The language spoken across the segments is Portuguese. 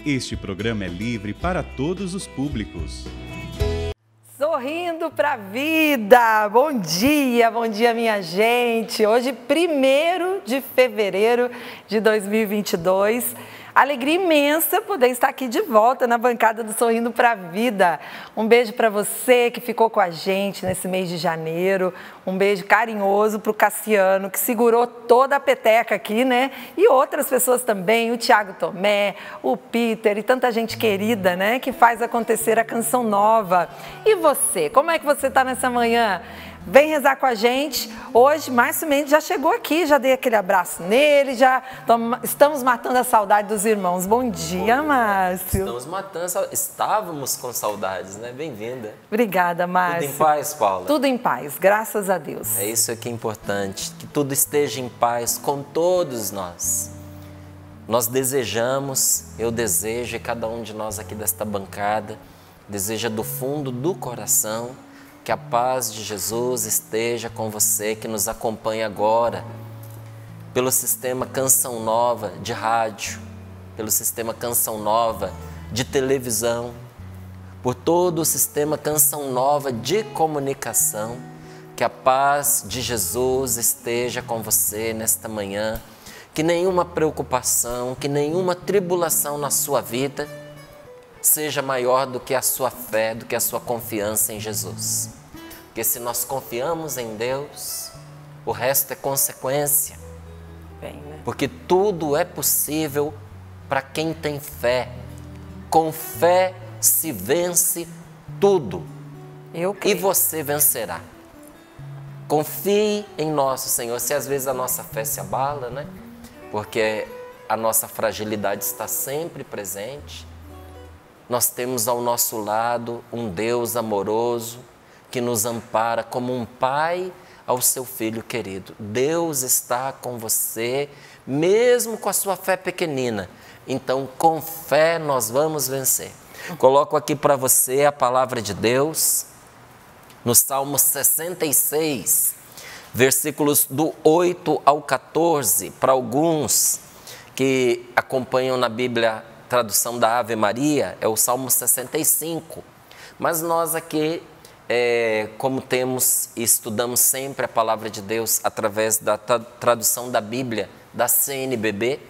Este programa é livre para todos os públicos. Sorrindo pra vida! Bom dia minha gente! Hoje, 1º de fevereiro de 2022. Alegria imensa poder estar aqui de volta na bancada do Sorrindo pra Vida. Um beijo para você que ficou com a gente nesse mês de janeiro. Um beijo carinhoso pro Cassiano, que segurou toda a peteca aqui, né? E outras pessoas também, o Thiago Tomé, o Peter e tanta gente querida, né? Que faz acontecer a Canção Nova. E você, como é que você tá nessa manhã? Vem rezar com a gente. Hoje, Márcio Mendes já chegou aqui, já dei aquele abraço nele, estamos matando a saudade dos irmãos. Bom dia, Márcio. Estávamos com saudades, né? Bem-vinda. Obrigada, Márcio. Tudo em paz, Paula? Tudo em paz, graças a Deus. É isso que é importante, que tudo esteja em paz com todos nós. Nós desejamos, eu desejo, e cada um de nós aqui desta bancada, deseja do fundo do coração, que a paz de Jesus esteja com você que nos acompanha agora pelo sistema Canção Nova de rádio, pelo sistema Canção Nova de televisão, por todo o sistema Canção Nova de comunicação. Que a paz de Jesus esteja com você nesta manhã, que nenhuma preocupação, que nenhuma tribulação na sua vida seja maior do que a sua fé, do que a sua confiança em Jesus. Porque se nós confiamos em Deus, o resto é consequência. Bem, né? Porque tudo é possível para quem tem fé. Com fé se vence tudo. Eu creio. E você vencerá. Confie em nosso Senhor. Se às vezes a nossa fé se abala, né? Porque a nossa fragilidade está sempre presente. Nós temos ao nosso lado um Deus amoroso que nos ampara como um pai ao seu filho querido. Deus está com você, mesmo com a sua fé pequenina. Então, com fé, nós vamos vencer. Coloco aqui para você a palavra de Deus, no Salmo 66, versículos do 8 ao 14, para alguns que acompanham na Bíblia tradução da Ave Maria, é o Salmo 65. Mas nós aqui, como temos e estudamos sempre a palavra de Deus através da tradução da Bíblia, da CNBB,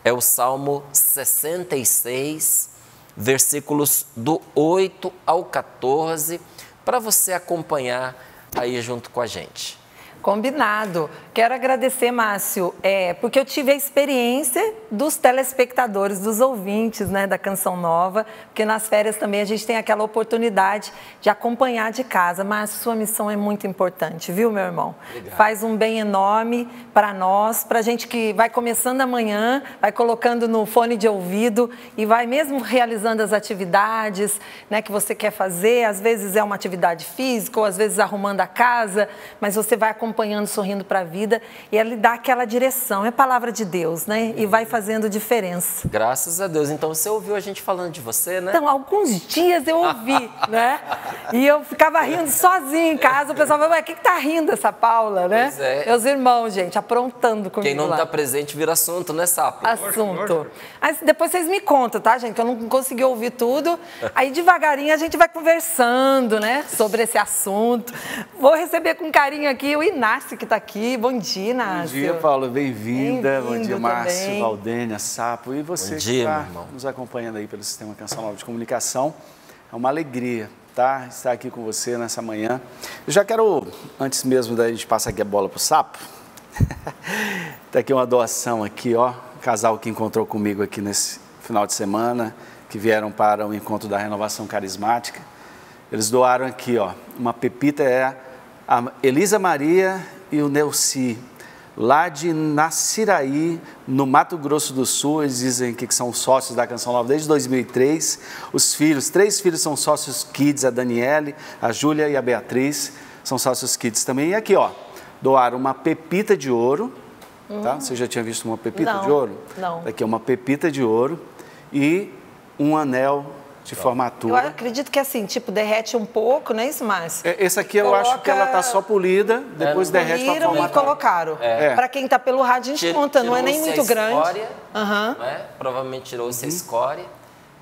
é o Salmo 66, versículos do 8 ao 14, para você acompanhar aí junto com a gente. Combinado. Quero agradecer, Márcio, porque eu tive a experiência dos telespectadores, dos ouvintes, né, da Canção Nova, porque nas férias também a gente tem aquela oportunidade de acompanhar de casa. Márcio, sua missão é muito importante, viu, meu irmão? Obrigado. Faz um bem enorme para nós, para a gente que vai começando amanhã, vai colocando no fone de ouvido e vai mesmo realizando as atividades, né, que você quer fazer. Às vezes é uma atividade física, ou às vezes arrumando a casa, mas você vai acompanhando, sorrindo para a vida, e ele dá aquela direção, é palavra de Deus, né? E vai fazendo diferença. Graças a Deus. Então você ouviu a gente falando de você, né? Então, alguns dias eu ouvi, né? E eu ficava rindo sozinha em casa, o pessoal falava, ué, o que tá rindo essa Paula, né? Pois é. Meus irmãos, gente, aprontando comigo. Quem não lá. está presente vira assunto, né, Sapo? Assunto. Mas depois vocês me contam, tá, gente? Que eu não consegui ouvir tudo. Aí, devagarinho, a gente vai conversando, né? Sobre esse assunto. Vou receber com carinho aqui o Inácio, que está aqui. Bom dia, Inácio. Bom dia, Paulo. Bem-vinda. Bom dia, Márcio, também. Valdênia, Sapo. E você Bom dia, que meu está irmão. nos acompanhando aí pelo Sistema Canção Nova de Comunicação. É uma alegria, tá? Estar aqui com você nessa manhã. Eu já quero, antes mesmo da gente passar aqui a bola pro Sapo, tá aqui uma doação aqui, ó. Um casal que encontrou comigo aqui nesse final de semana, que vieram para o encontro da Renovação Carismática. Eles doaram aqui, ó, uma pepita, a Elisa Maria e o Neuci, lá de Naciraí, no Mato Grosso do Sul. Eles dizem que são sócios da Canção Nova desde 2003. Os filhos, 3 filhos são sócios kids, a Daniele, a Júlia e a Beatriz, são sócios kids também. E aqui, ó, doaram uma pepita de ouro, tá? Você já tinha visto uma pepita de ouro? Não. Aqui é uma pepita de ouro e um anel de formatura. Eu acredito que assim, tipo, derrete um pouco, não é isso, Márcio? Esse aqui eu acho que ela tá só polida, depois derrete para formatar. E colocaram. Para quem tá pelo rádio, a gente conta, não é nem muito grande. Escória, né? Provavelmente tirou-se a escória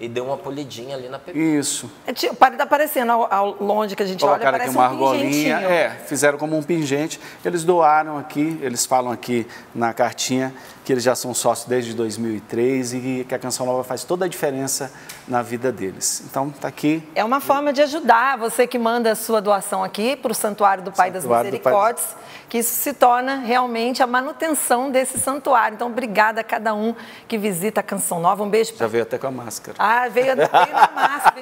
e deu uma polidinha ali na pepita. Isso. Tá aparecendo ao longe que a gente Colocaram olha, parece aqui uma um argolinha. Fizeram como um pingente. Eles doaram aqui, eles falam aqui na cartinha que eles já são sócios desde 2003 e que a Canção Nova faz toda a diferença na vida deles. Então, tá aqui. É uma forma de ajudar você que manda a sua doação aqui para o Santuário do Pai das Misericórdias, que isso se torna realmente a manutenção desse santuário. Então, obrigada a cada um que visita a Canção Nova. Um beijo. Já veio até com a máscara. Veio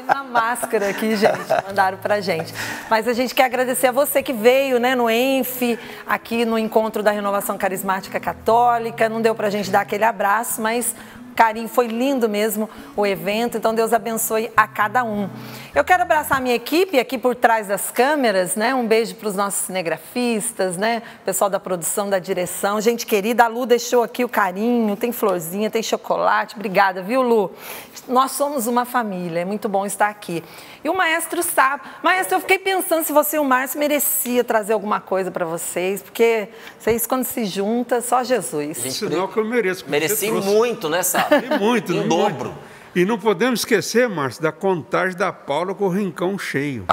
na máscara aqui, gente. Mandaram pra gente. Mas a gente quer agradecer a você que veio, né, no ENF, aqui no Encontro da Renovação Carismática Católica. Não deu pra gente dar aquele abraço, mas carinho, foi lindo mesmo o evento, então Deus abençoe a cada um. Eu quero abraçar a minha equipe aqui por trás das câmeras, né? Um beijo para os nossos cinegrafistas, né? Pessoal da produção, da direção, gente querida, a Lu deixou aqui o carinho, tem florzinha, tem chocolate, obrigada, viu, Lu? Nós somos uma família, é muito bom estar aqui. E o Maestro Sapo. Maestro, eu fiquei pensando se você e o Márcio merecia trazer alguma coisa para vocês, porque vocês quando se juntam, só Jesus. Sinal que eu mereço. Mereci muito, né, Sapo? Muito, em dobro. E não podemos esquecer, Márcio, da contagem da Paula com o rincão cheio.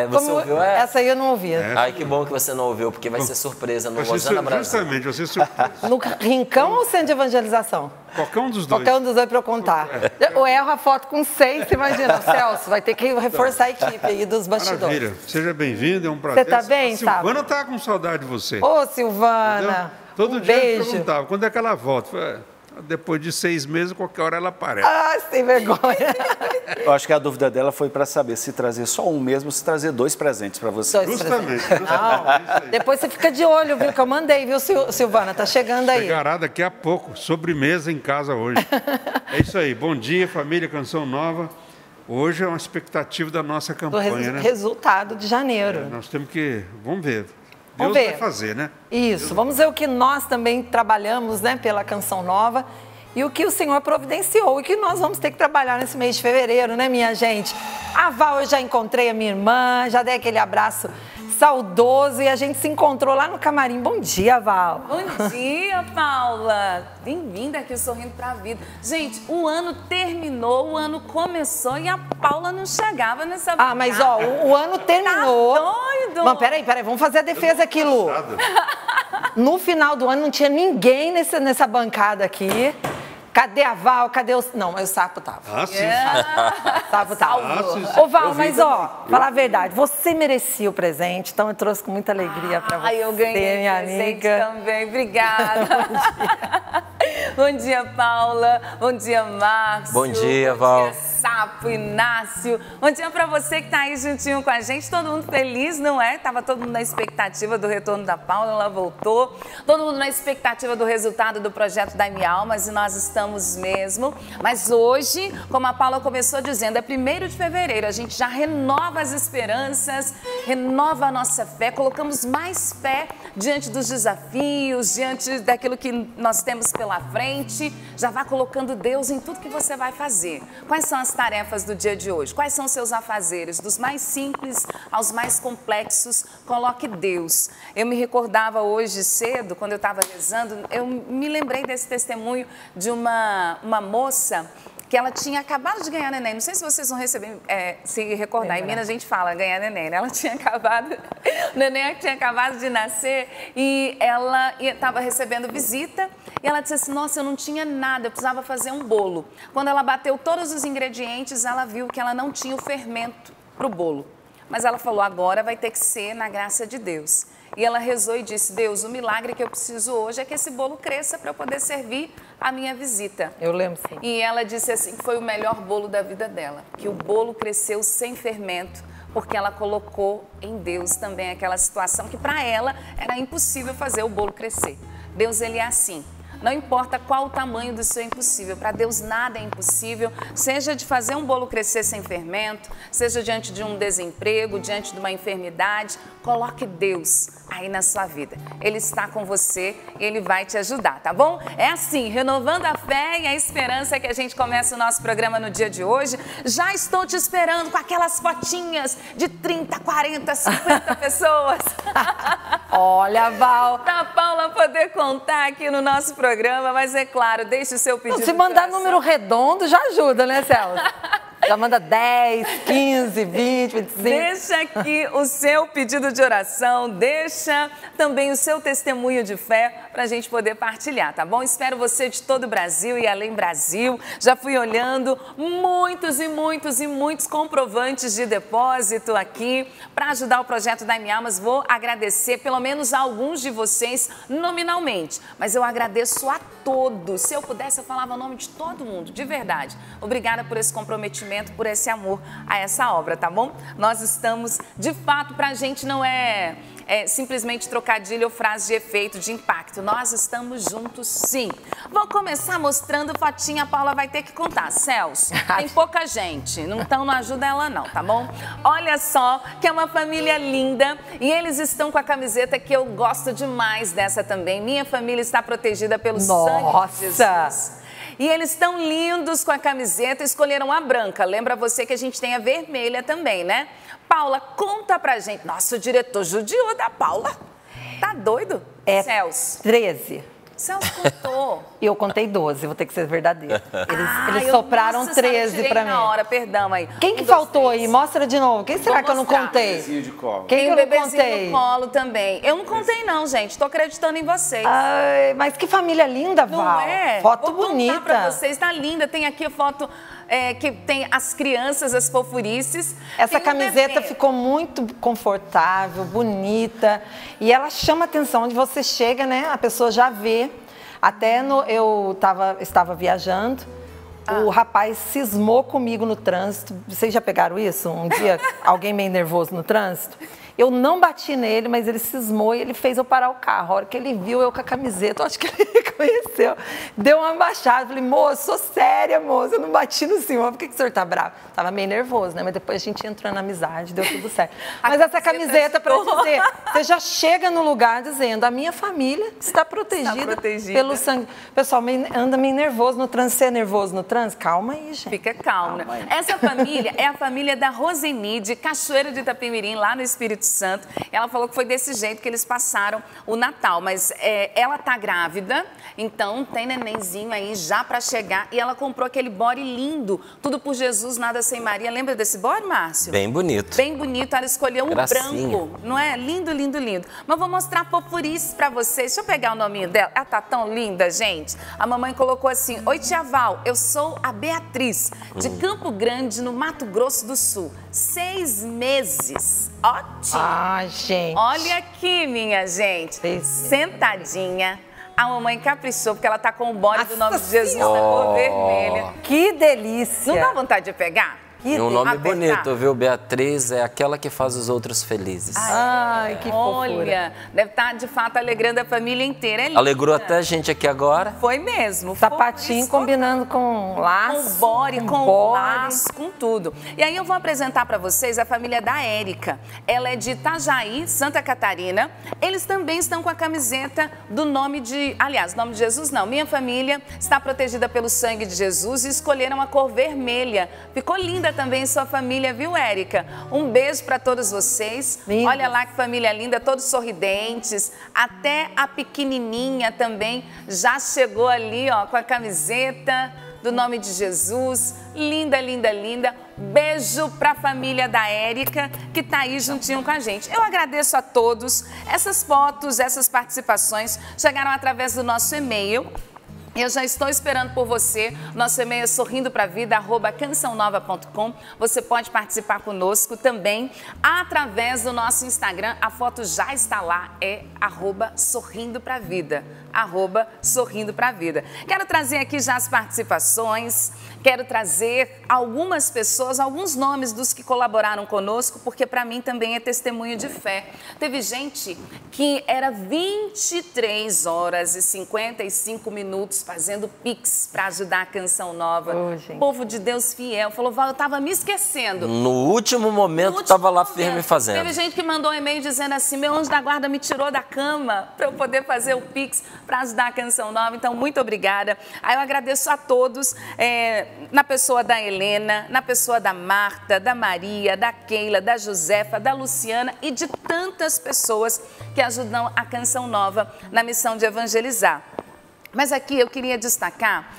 Você ouviu? Essa aí eu não ouvi. Ai, que bom que você não ouviu, porque vai ser surpresa no Rosana Brasil. Justamente, vai ser surpresa. No rincão ou centro de evangelização? Qualquer um dos dois. Qualquer um dos dois para eu contar. Eu erro a foto com 6, você imagina. Celso, vai ter que reforçar a equipe aí dos bastidores. Maravilha. Seja bem-vindo, é um prazer. Você tá bem, A Silvana tá com saudade de você. Ô, Silvana, todo dia beijo. Eu perguntava, quando é que ela volta? Depois de 6 meses, qualquer hora ela aparece. Sem vergonha. Eu acho que a dúvida dela foi para saber se trazer só um mesmo ou se trazer 2 presentes para você. Justamente. Não, depois você fica de olho, viu? Que eu mandei, viu, Silvana? Tá chegando aí. Chegará daqui a pouco. Sobremesa em casa hoje. É isso aí. Bom dia, família Canção Nova. Hoje é uma expectativa da nossa campanha, né? Resultado de janeiro. Nós temos que... Vamos ver. Deus vai fazer, né? Isso, vamos ver o que nós também trabalhamos, né, pela Canção Nova e o que o Senhor providenciou e que nós vamos ter que trabalhar nesse mês de fevereiro, né, minha gente? A Val, eu já encontrei a minha irmã, já dei aquele abraço saudoso e a gente se encontrou lá no camarim. Bom dia, Val. Bom dia, Paula. Bem-vinda aqui, Sorrindo pra Vida. Gente, o ano terminou, o ano começou e a Paula não chegava nessa... mas ó, o ano terminou. Tá doido? Mas peraí, vamos fazer a defesa aqui, Lu. No final do ano não tinha ninguém nessa bancada aqui. Cadê a Val? Cadê o... Não, mas o Sapo tava. Sim. O Sapo tava. Ô, Val, mas ó, falar a verdade, você merecia o presente, então eu trouxe com muita alegria pra você, eu ganhei minha presente amiga. também, obrigada. Bom dia, Paula. Bom dia, Márcio. Bom dia, Val. Bom dia, Sapo, Inácio. Bom dia pra você que tá aí juntinho com a gente. Todo mundo feliz, não é? Tava todo mundo na expectativa do retorno da Paula, ela voltou. Todo mundo na expectativa do resultado do projeto da Minha Almas e nós estamos mesmo. Mas hoje, como a Paula começou dizendo, é 1º de fevereiro. A gente já renova as esperanças, renova a nossa fé, colocamos mais fé diante dos desafios, diante daquilo que nós temos pela frente. Já vá colocando Deus em tudo que você vai fazer. Quais são as tarefas do dia de hoje? Quais são os seus afazeres? Dos mais simples aos mais complexos, coloque Deus. Eu me recordava hoje cedo, quando eu estava rezando, eu me lembrei desse testemunho de uma moça que ela tinha acabado de ganhar neném. Não sei se vocês vão receber, se recordar. Em Minas a gente fala ganhar neném, né? Ela tinha acabado, o neném tinha acabado de nascer e ela estava recebendo visita e ela disse assim, nossa, eu não tinha nada, eu precisava fazer um bolo. Quando ela bateu todos os ingredientes, ela viu que ela não tinha o fermento para o bolo. Mas ela falou, agora vai ter que ser na graça de Deus. E ela rezou e disse, Deus, o milagre que eu preciso hoje é que esse bolo cresça para eu poder servir a minha visita. Eu lembro, sim. E ela disse assim, que foi o melhor bolo da vida dela, que o bolo cresceu sem fermento, porque ela colocou em Deus também aquela situação que para ela era impossível fazer o bolo crescer. Deus, ele é assim. Não importa qual o tamanho do seu impossível, para Deus nada é impossível, seja de fazer um bolo crescer sem fermento, seja diante de um desemprego, diante de uma enfermidade, coloque Deus aí na sua vida. Ele está com você e Ele vai te ajudar, tá bom? É assim, renovando a fé e a esperança que a gente começa o nosso programa no dia de hoje. Já estou te esperando com aquelas fotinhas de 30, 40, 50 pessoas. Olha, Val. Pra Paula poder contar aqui no nosso programa, mas é claro, deixe o seu pedido. Se mandar número redondo já ajuda, né, Celso? Já manda 10, 15, 20, 25. Deixa aqui o seu pedido de oração, deixa também o seu testemunho de fé para a gente poder partilhar, tá bom? Espero você de todo o Brasil e além Brasil. Já fui olhando muitos e muitos e muitos comprovantes de depósito aqui para ajudar o projeto da Almas. Vou agradecer pelo menos a alguns de vocês nominalmente, mas eu agradeço a todos. Se eu pudesse, eu falava o nome de todo mundo, de verdade. Obrigada por esse comprometimento, por esse amor a essa obra, tá bom? Nós estamos, de fato, pra gente não é simplesmente trocadilho ou frase de efeito, de impacto. Nós estamos juntos, sim. Vou começar mostrando fotinha, a Paula vai ter que contar. Celso, tem pouca gente, então não ajuda ela não, tá bom? Olha só que é uma família linda e eles estão com a camiseta que eu gosto demais dessa também. Minha família está protegida pelo sangue de Jesus. E eles estão lindos com a camiseta, escolheram a branca. Lembra você que a gente tem a vermelha também, né? Paula, conta pra gente. Nossa, o diretor judiou da Paula. Tá doido? Celso. 13. Celso contou. E eu contei 12, vou ter que ser verdadeira. Eles sopraram 13 pra mim. Na hora, perdão aí. Quem que faltou aí? Mostra de novo. Quem será que eu não contei? Bebezinho de colo. Quem que eu não contei? No colo também. Eu não contei não, gente. Tô acreditando em vocês. Ai, mas que família linda, Val. Não é? Foto Vou bonita. contar pra vocês, tá linda. Tem aqui a foto que tem as crianças, as fofurices. Essa Tem camiseta bebê. ficou muito confortável, bonita. E ela chama a atenção onde você chega, né? A pessoa já vê. Até eu estava viajando, o rapaz cismou comigo no trânsito. Vocês já pegaram isso? Um dia, alguém meio nervoso no trânsito? Eu não bati nele, mas ele cismou e ele fez eu parar o carro. A hora que ele viu eu com a camiseta, eu acho que ele reconheceu. Deu uma baixada. Falei, moço, sou séria, moço. Eu não bati no senhor. Por que o senhor tá bravo? Tava meio nervoso, né? Mas depois a gente entrou na amizade, deu tudo certo. Mas essa camiseta, para dizer, você já chega no lugar dizendo, a minha família está protegida pelo sangue. Pessoal, anda meio nervoso no trânsito. Você é nervoso no trânsito? Calma aí, gente. Fica calma. Essa família é a família da Rosenide, Cachoeiro de Itapemirim, lá no Espírito Santo. Ela falou que foi desse jeito que eles passaram o Natal, mas ela tá grávida, então tem nenenzinho aí já para chegar e ela comprou aquele body lindo, tudo por Jesus, nada sem Maria. Lembra desse body, Márcio? Bem bonito. Bem bonito, ela escolheu um Gracinha. branco, não é? Lindo, lindo, lindo. Mas vou mostrar fofurices para vocês. Deixa eu pegar o nominho dela. Ela tá tão linda, gente. A mamãe colocou assim, oi tia Val, eu sou a Beatriz, de Campo Grande, no Mato Grosso do Sul. 6 meses. Ótimo. Ai, gente. Olha aqui, minha gente. Sentadinha. A mamãe caprichou, porque ela tá com o body do nome de Jesus na cor vermelha. Que delícia. Não dá vontade de pegar? E um nome Apertar. bonito, viu? Beatriz é aquela que faz os outros felizes. Ai, que fofura. Olha, deve estar de fato alegrando a família inteira. É linda. Alegrou até a gente aqui agora. Foi mesmo. Sapatinho Foi combinando com laço. com body, com laço, com tudo. E aí eu vou apresentar para vocês a família da Érica. Ela é de Itajaí, Santa Catarina. Eles também estão com a camiseta do nome de... Aliás, nome de Jesus não. Minha família está protegida pelo sangue de Jesus e escolheram a cor vermelha. Ficou linda também sua família, viu, Érica? Um beijo para todos vocês. Lindo. Olha lá que família linda, todos sorridentes. Até a pequenininha também já chegou ali, ó, com a camiseta do nome de Jesus. Linda, linda, linda. Beijo para a família da Érica, que está aí juntinho com a gente. Eu agradeço a todos. Essas fotos, essas participações chegaram através do nosso e-mail. Eu já estou esperando por você. Nosso e-mail é sorrindopravida@cançãonova.com. Você pode participar conosco também através do nosso Instagram. A foto já está lá, é @sorrindopravida. @Sorrindo pra Vida. Quero trazer aqui já as participações, quero trazer algumas pessoas, alguns nomes dos que colaboraram conosco, porque para mim também é testemunho de fé. Teve gente que era 23 horas e 55 minutos fazendo Pix para ajudar a Canção Nova. Povo de Deus fiel, falou, Val, eu estava me esquecendo. No último momento estava lá firme fazendo. Teve gente que mandou um e-mail dizendo assim, meu anjo da guarda me tirou da cama para eu poder fazer o Pix para ajudar a Canção Nova. Então, muito obrigada. Aí eu agradeço a todos, na pessoa da Helena, na pessoa da Marta, da Maria, da Keila, da Josefa, da Luciana e de tantas pessoas que ajudam a Canção Nova na missão de evangelizar. Mas aqui eu queria destacar,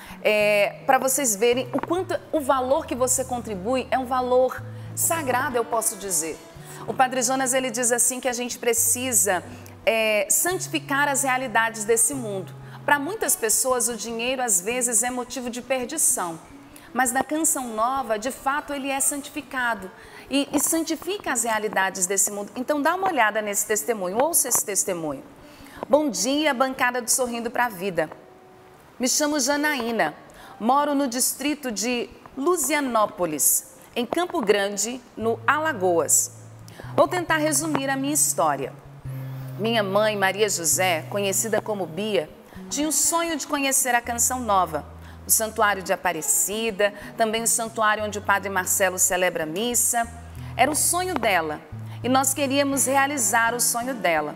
para vocês verem o quanto o valor que você contribui é um valor sagrado, eu posso dizer. O Padre Jonas, ele diz assim que a gente precisa santificar as realidades desse mundo. Para muitas pessoas, o dinheiro às vezes é motivo de perdição. Mas na Canção Nova, de fato, ele é santificado e santifica as realidades desse mundo. Então, dá uma olhada nesse testemunho, ouça esse testemunho. Bom dia, bancada do Sorrindo para a Vida. Me chamo Janaína, moro no distrito de Lusianópolis, em Campo Grande, no Alagoas. Vou tentar resumir a minha história. Minha mãe, Maria José, conhecida como Bia, tinha o sonho de conhecer a Canção Nova, o Santuário de Aparecida, também o santuário onde o Padre Marcelo celebra a missa. Era o sonho dela e nós queríamos realizar o sonho dela.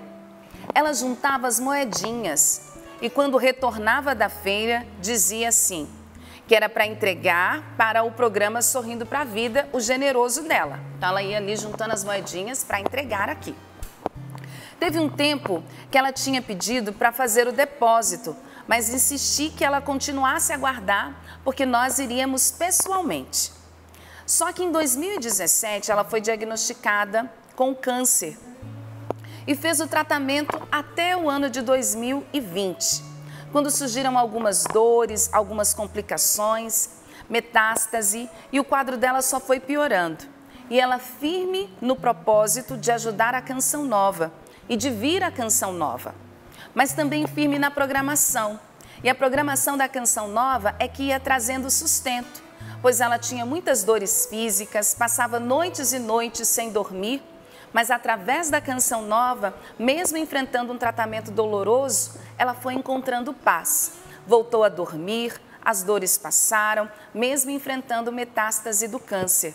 Ela juntava as moedinhas e quando retornava da feira dizia assim, que era para entregar para o programa Sorrindo para a Vida, o generoso dela. Então ela ia ali juntando as moedinhas para entregar aqui. Teve um tempo que ela tinha pedido para fazer o depósito, mas insisti que ela continuasse a guardar, porque nós iríamos pessoalmente. Só que em 2017 ela foi diagnosticada com câncer e fez o tratamento até o ano de 2020, quando surgiram algumas dores, algumas complicações, metástase, e o quadro dela só foi piorando. E ela firme no propósito de ajudar a Canção Nova e de vir a Canção Nova, mas também firme na programação. E a programação da Canção Nova é que ia trazendo sustento, pois ela tinha muitas dores físicas, passava noites e noites sem dormir, mas através da Canção Nova, mesmo enfrentando um tratamento doloroso, ela foi encontrando paz. Voltou a dormir, as dores passaram, mesmo enfrentando metástase do câncer.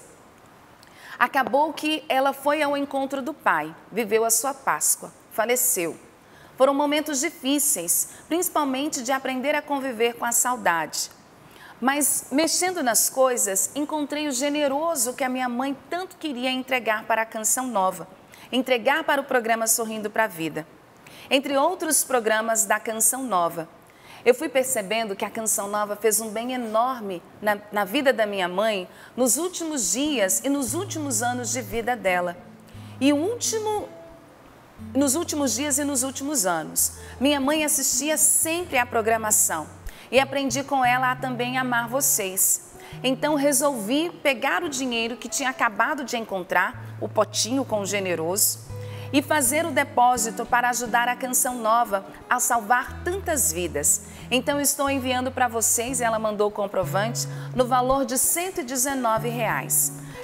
Acabou que ela foi ao encontro do Pai, viveu a sua Páscoa, faleceu. Foram momentos difíceis, principalmente de aprender a conviver com a saudade. Mas, mexendo nas coisas, encontrei o generoso que a minha mãe tanto queria entregar para a Canção Nova, entregar para o programa Sorrindo para a Vida. Entre outros programas da Canção Nova, eu fui percebendo que a Canção Nova fez um bem enorme na vida da minha mãe nos últimos dias e nos últimos anos de vida dela. E nos últimos dias e nos últimos anos, minha mãe assistia sempre à programação e aprendi com ela a também amar vocês. Então resolvi pegar o dinheiro que tinha acabado de encontrar, o potinho com o generoso, e fazer o depósito para ajudar a Canção Nova a salvar tantas vidas. Então estou enviando para vocês, ela mandou o comprovante, no valor de R$ 119.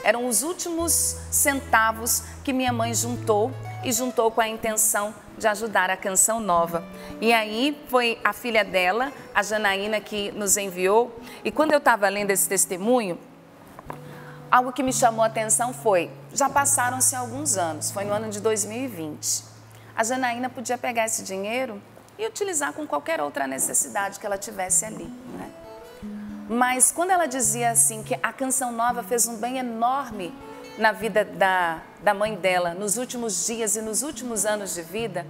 Eram os últimos centavos que minha mãe juntou e juntou com a intenção de ajudar a Canção Nova. E aí foi a filha dela, a Janaína, que nos enviou. E quando eu estava lendo esse testemunho, algo que me chamou a atenção foi, já passaram-se alguns anos, foi no ano de 2020. A Janaína podia pegar esse dinheiro e utilizar com qualquer outra necessidade que ela tivesse ali, né? Mas quando ela dizia assim que a Canção Nova fez um bem enorme na vida da mãe dela, nos últimos dias e nos últimos anos de vida,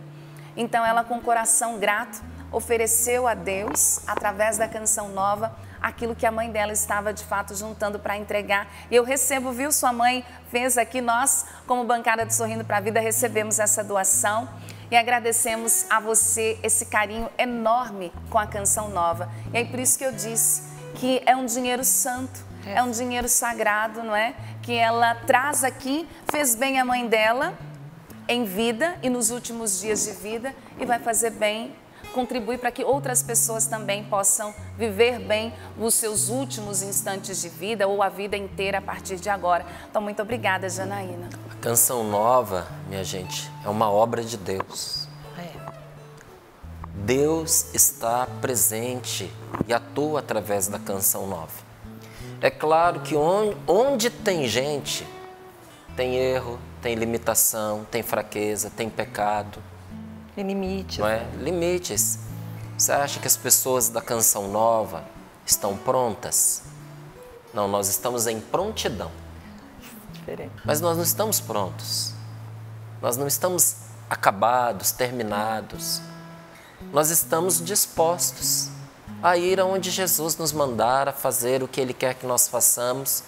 então ela, com o coração grato, ofereceu a Deus, através da Canção Nova, aquilo que a mãe dela estava de fato juntando para entregar. E eu recebo, viu, sua mãe fez aqui, nós, como bancada do Sorrindo para a Vida, recebemos essa doação e agradecemos a você esse carinho enorme com a Canção Nova. E aí por isso que eu disse que é um dinheiro santo, é um dinheiro sagrado, não é? Que ela traz aqui, fez bem a mãe dela em vida e nos últimos dias de vida e vai fazer bem contribuir para que outras pessoas também possam viver bem os seus últimos instantes de vida ou a vida inteira a partir de agora. Então, muito obrigada, Janaína. A Canção Nova, minha gente, é uma obra de Deus. Deus está presente e atua através da Canção Nova. É claro que onde tem gente, tem erro, tem limitação, tem fraqueza, tem pecado. Tem limites. Não é? Limites. Você acha que as pessoas da Canção Nova estão prontas? Não, nós estamos em prontidão. Diferente. Mas nós não estamos prontos. Nós não estamos acabados, terminados. Nós estamos dispostos a ir aonde Jesus nos mandar, a fazer o que Ele quer que nós façamos.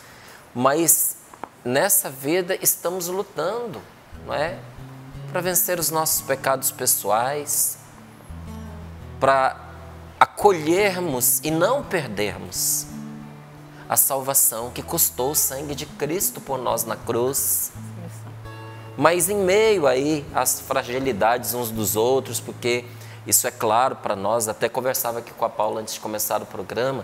Mas nessa vida estamos lutando, não é? Para vencer os nossos pecados pessoais, para acolhermos e não perdermos a salvação que custou o sangue de Cristo por nós na cruz. Mas em meio aí às fragilidades uns dos outros, porque isso é claro para nós, até conversava aqui com a Paula antes de começar o programa,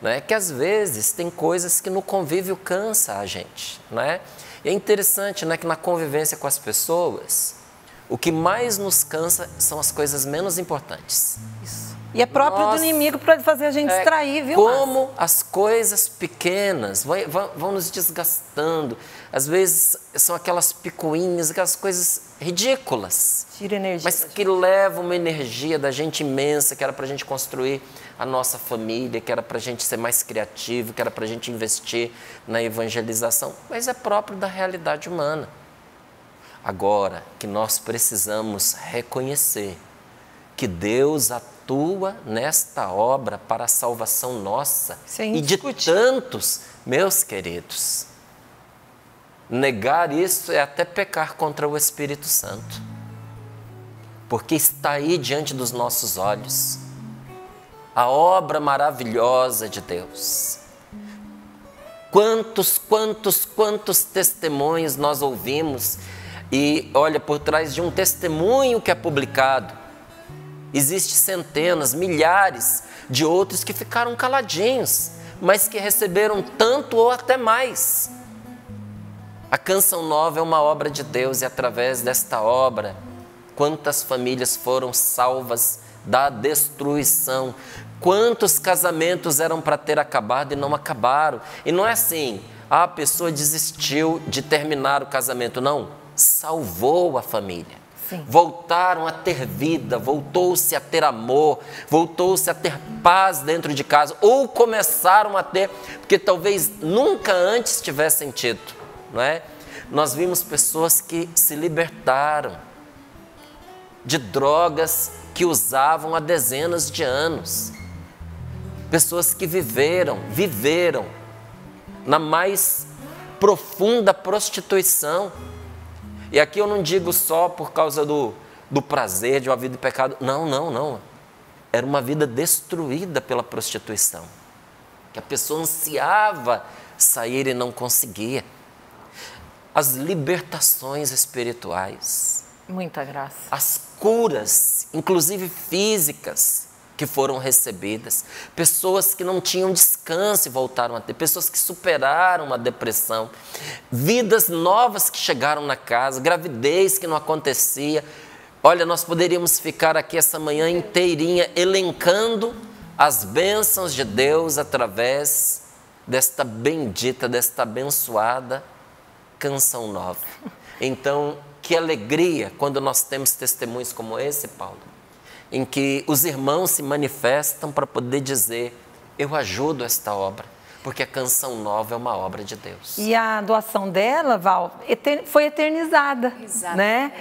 né, que às vezes tem coisas que no convívio cansa a gente, né? E é interessante, né, que na convivência com as pessoas, o que mais nos cansa são as coisas menos importantes. Isso. E é próprio do inimigo para fazer a gente distrair, viu? Como as coisas pequenas vão nos desgastando. Às vezes são aquelas picuinhas, aquelas coisas ridículas. Tira energia. Mas que levam uma energia da gente imensa, que era para a gente construir a nossa família, que era para a gente ser mais criativo, que era para a gente investir na evangelização. Mas é próprio da realidade humana. Agora que nós precisamos reconhecer que Deus atua nesta obra para a salvação nossa e de tantos, meus queridos. Negar isso é até pecar contra o Espírito Santo, porque está aí diante dos nossos olhos a obra maravilhosa de Deus. Quantos testemunhos nós ouvimos. E olha, por trás de um testemunho que é publicado, existem centenas, milhares de outros que ficaram caladinhos, mas que receberam tanto ou até mais. A Canção Nova é uma obra de Deus e através desta obra, quantas famílias foram salvas da destruição, quantos casamentos eram para ter acabado e não acabaram. E não é assim, a pessoa desistiu de terminar o casamento, não. Salvou a família. Sim. Voltaram a ter vida, voltou-se a ter amor, voltou-se a ter paz dentro de casa, ou começaram a ter, porque talvez nunca antes tivessem tido, não é? Nós vimos pessoas que se libertaram de drogas que usavam há dezenas de anos, pessoas que viveram na mais profunda prostituição. E aqui eu não digo só por causa do prazer de uma vida de pecado. Não. Era uma vida destruída pela prostituição. Que a pessoa ansiava sair e não conseguia. As libertações espirituais. Muita graça. As curas, inclusive físicas, que foram recebidas, pessoas que não tinham descanso e voltaram a ter, pessoas que superaram a depressão, vidas novas que chegaram na casa, gravidez que não acontecia. Olha, nós poderíamos ficar aqui essa manhã inteirinha elencando as bênçãos de Deus através desta bendita, desta abençoada Canção Nova. Então, que alegria quando nós temos testemunhos como esse, Paulo, em que os irmãos se manifestam para poder dizer: eu ajudo esta obra, porque a Canção Nova é uma obra de Deus. E a doação dela, Val, foi eternizada, né?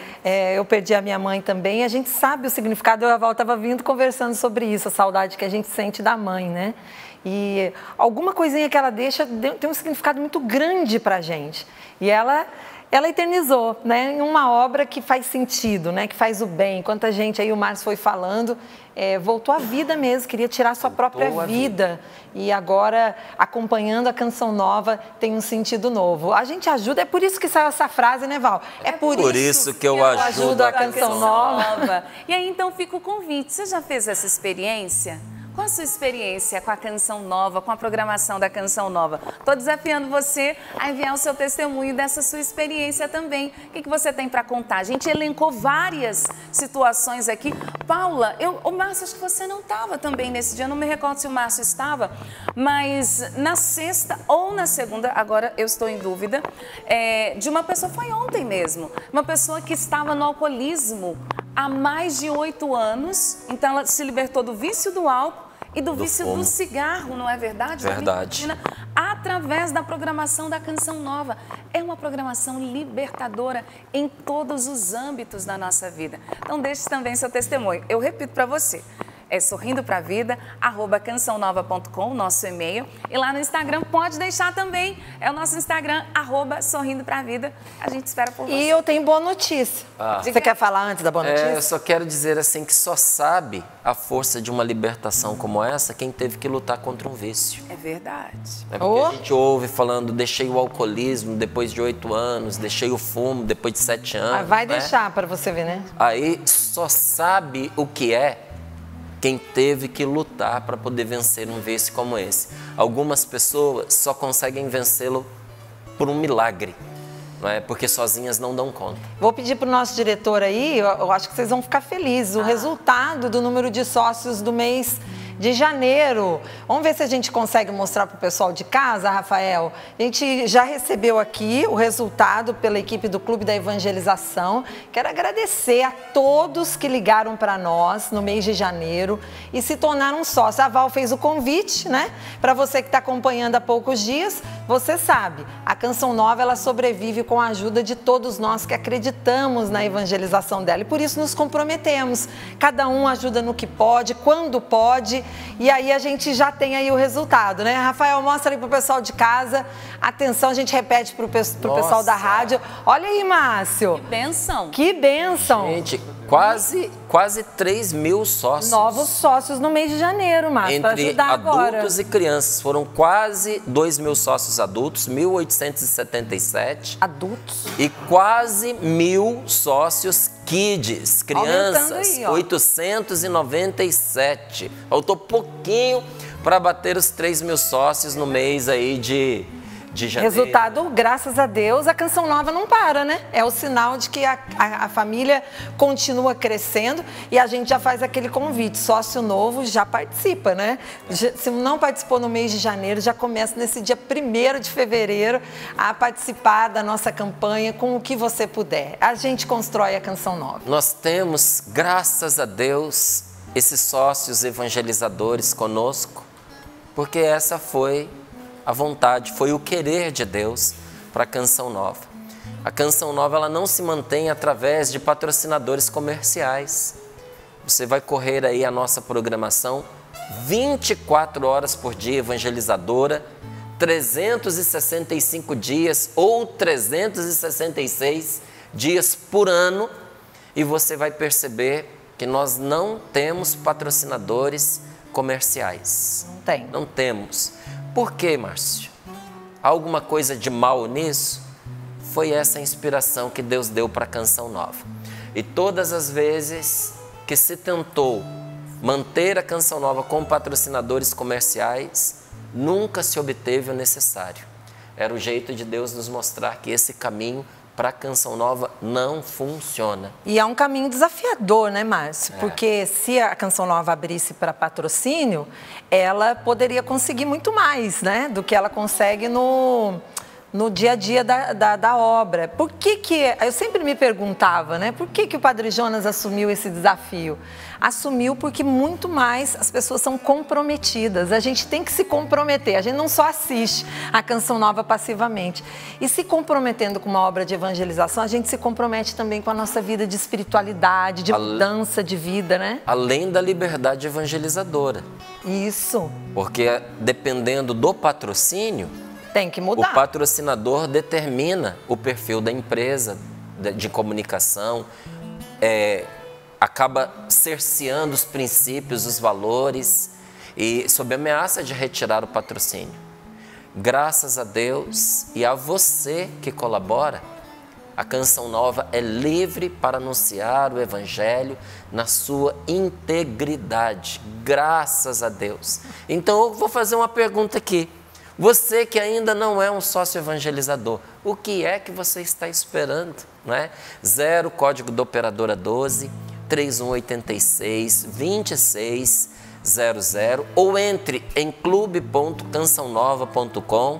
Eu perdi a minha mãe também, a gente sabe o significado. Eu e a Val estava vindo conversando sobre isso, a saudade que a gente sente da mãe, né? E alguma coisinha que ela deixa tem um significado muito grande para a gente. E ela ela eternizou, né, em uma obra que faz sentido, né, que faz o bem. Quanta gente aí, o Márcio foi falando, voltou à vida mesmo, queria tirar sua própria vida. E agora, acompanhando a Canção Nova, tem um sentido novo. A gente ajuda, é por isso que saiu essa frase, né, Val? É por isso que eu ajudo a Canção Nova. E aí, então, fica o convite. Você já fez essa experiência? Qual a sua experiência com a Canção Nova, com a programação da Canção Nova? Estou desafiando você a enviar o seu testemunho dessa sua experiência também. O que você tem para contar? A gente elencou várias situações aqui. Paula, o Márcio, acho que você não estava também nesse dia, não me recordo se o Márcio estava, mas na sexta ou na segunda, agora eu estou em dúvida, de uma pessoa, foi ontem mesmo, uma pessoa que estava no alcoolismo há mais de 8 anos, então ela se libertou do vício do álcool e do vício do cigarro, não é verdade? Verdade. Através da programação da Canção Nova. É uma programação libertadora em todos os âmbitos da nossa vida. Então deixe também seu testemunho. Eu repito para você. É sorrindopravida@cançãonova.com, nosso e-mail. E lá no Instagram pode deixar também. É o nosso Instagram, @sorrindopravida. A gente espera por você. E eu tenho boa notícia. Você quer falar antes da boa notícia? Eu só quero dizer assim que só sabe a força de uma libertação como essa quem teve que lutar contra um vício. É verdade. É porque a gente ouve falando, deixei o alcoolismo depois de 8 anos, deixei o fumo depois de 7 anos. Vai deixar para você ver, né? Aí só sabe o que é quem teve que lutar para poder vencer um vício como esse. Algumas pessoas só conseguem vencê-lo por um milagre, não é? Porque sozinhas não dão conta. Vou pedir para o nosso diretor aí, eu acho que vocês vão ficar felizes, o resultado do número de sócios do mês de janeiro. Vamos ver se a gente consegue mostrar para o pessoal de casa, Rafael. A gente já recebeu aqui o resultado pela equipe do Clube da Evangelização. Quero agradecer a todos que ligaram para nós no mês de janeiro e se tornaram sócios. A Val fez o convite, né? Para você que está acompanhando há poucos dias, você sabe, a Canção Nova ela sobrevive com a ajuda de todos nós que acreditamos na evangelização dela. E por isso nos comprometemos. Cada um ajuda no que pode, quando pode. E aí a gente já tem aí o resultado, né? Rafael, mostra aí pro pessoal de casa. Atenção, a gente repete pro pessoal da rádio. Olha aí, Márcio. Que bênção. Que bênção. Gente, quase 3 mil sócios. Novos sócios no mês de janeiro, Márcio, para ajudar agora. Entre adultos e crianças. Foram quase 2 mil sócios adultos, 1.877. Adultos. E quase 1.000 sócios kids, crianças, aí, 897. Faltou pouquinho para bater os 3 mil sócios no mês aí de janeiro. Resultado, graças a Deus, a Canção Nova não para, né? É o sinal de que a família continua crescendo e a gente já faz aquele convite. Sócio novo já participa, né? Se não participou no mês de janeiro, já começa nesse dia 1º de fevereiro a participar da nossa campanha com o que você puder. A gente constrói a Canção Nova. Nós temos, graças a Deus, esses sócios evangelizadores conosco, porque essa foi a vontade, foi o querer de Deus para a Canção Nova. A Canção Nova ela não se mantém através de patrocinadores comerciais. Você vai correr aí a nossa programação 24 horas por dia evangelizadora, 365 dias ou 366 dias por ano, e você vai perceber que nós não temos patrocinadores comerciais. Não tem. Não temos. Por quê, Márcio? Alguma coisa de mal nisso? Foi essa a inspiração que Deus deu para a Canção Nova. E todas as vezes que se tentou manter a Canção Nova com patrocinadores comerciais, nunca se obteve o necessário. Era o jeito de Deus nos mostrar que esse caminho para a Canção Nova não funciona. E é um caminho desafiador, né, Márcio? Porque se a Canção Nova abrisse para patrocínio, ela poderia conseguir muito mais, né, do que ela consegue no dia a dia da obra. Por que eu sempre me perguntava, né, por que o Padre Jonas assumiu esse desafio? Assumiu porque muito mais as pessoas são comprometidas. A gente tem que se comprometer. A gente não só assiste a Canção Nova passivamente. E se comprometendo com uma obra de evangelização, a gente se compromete também com a nossa vida de espiritualidade, de mudança de vida, né? Além da liberdade evangelizadora. Isso. Porque dependendo do patrocínio, Tem que mudar. O patrocinador determina o perfil da empresa de comunicação, acaba cerceando os princípios, os valores e sob ameaça de retirar o patrocínio. Graças a Deus e a você que colabora, a Canção Nova é livre para anunciar o Evangelho na sua integridade. Graças a Deus. Então eu vou fazer uma pergunta aqui. Você que ainda não é um sócio evangelizador, o que é que você está esperando? Não é? 0, código da operadora 12, 3186 2600, ou entre em clube.cançãonova.com.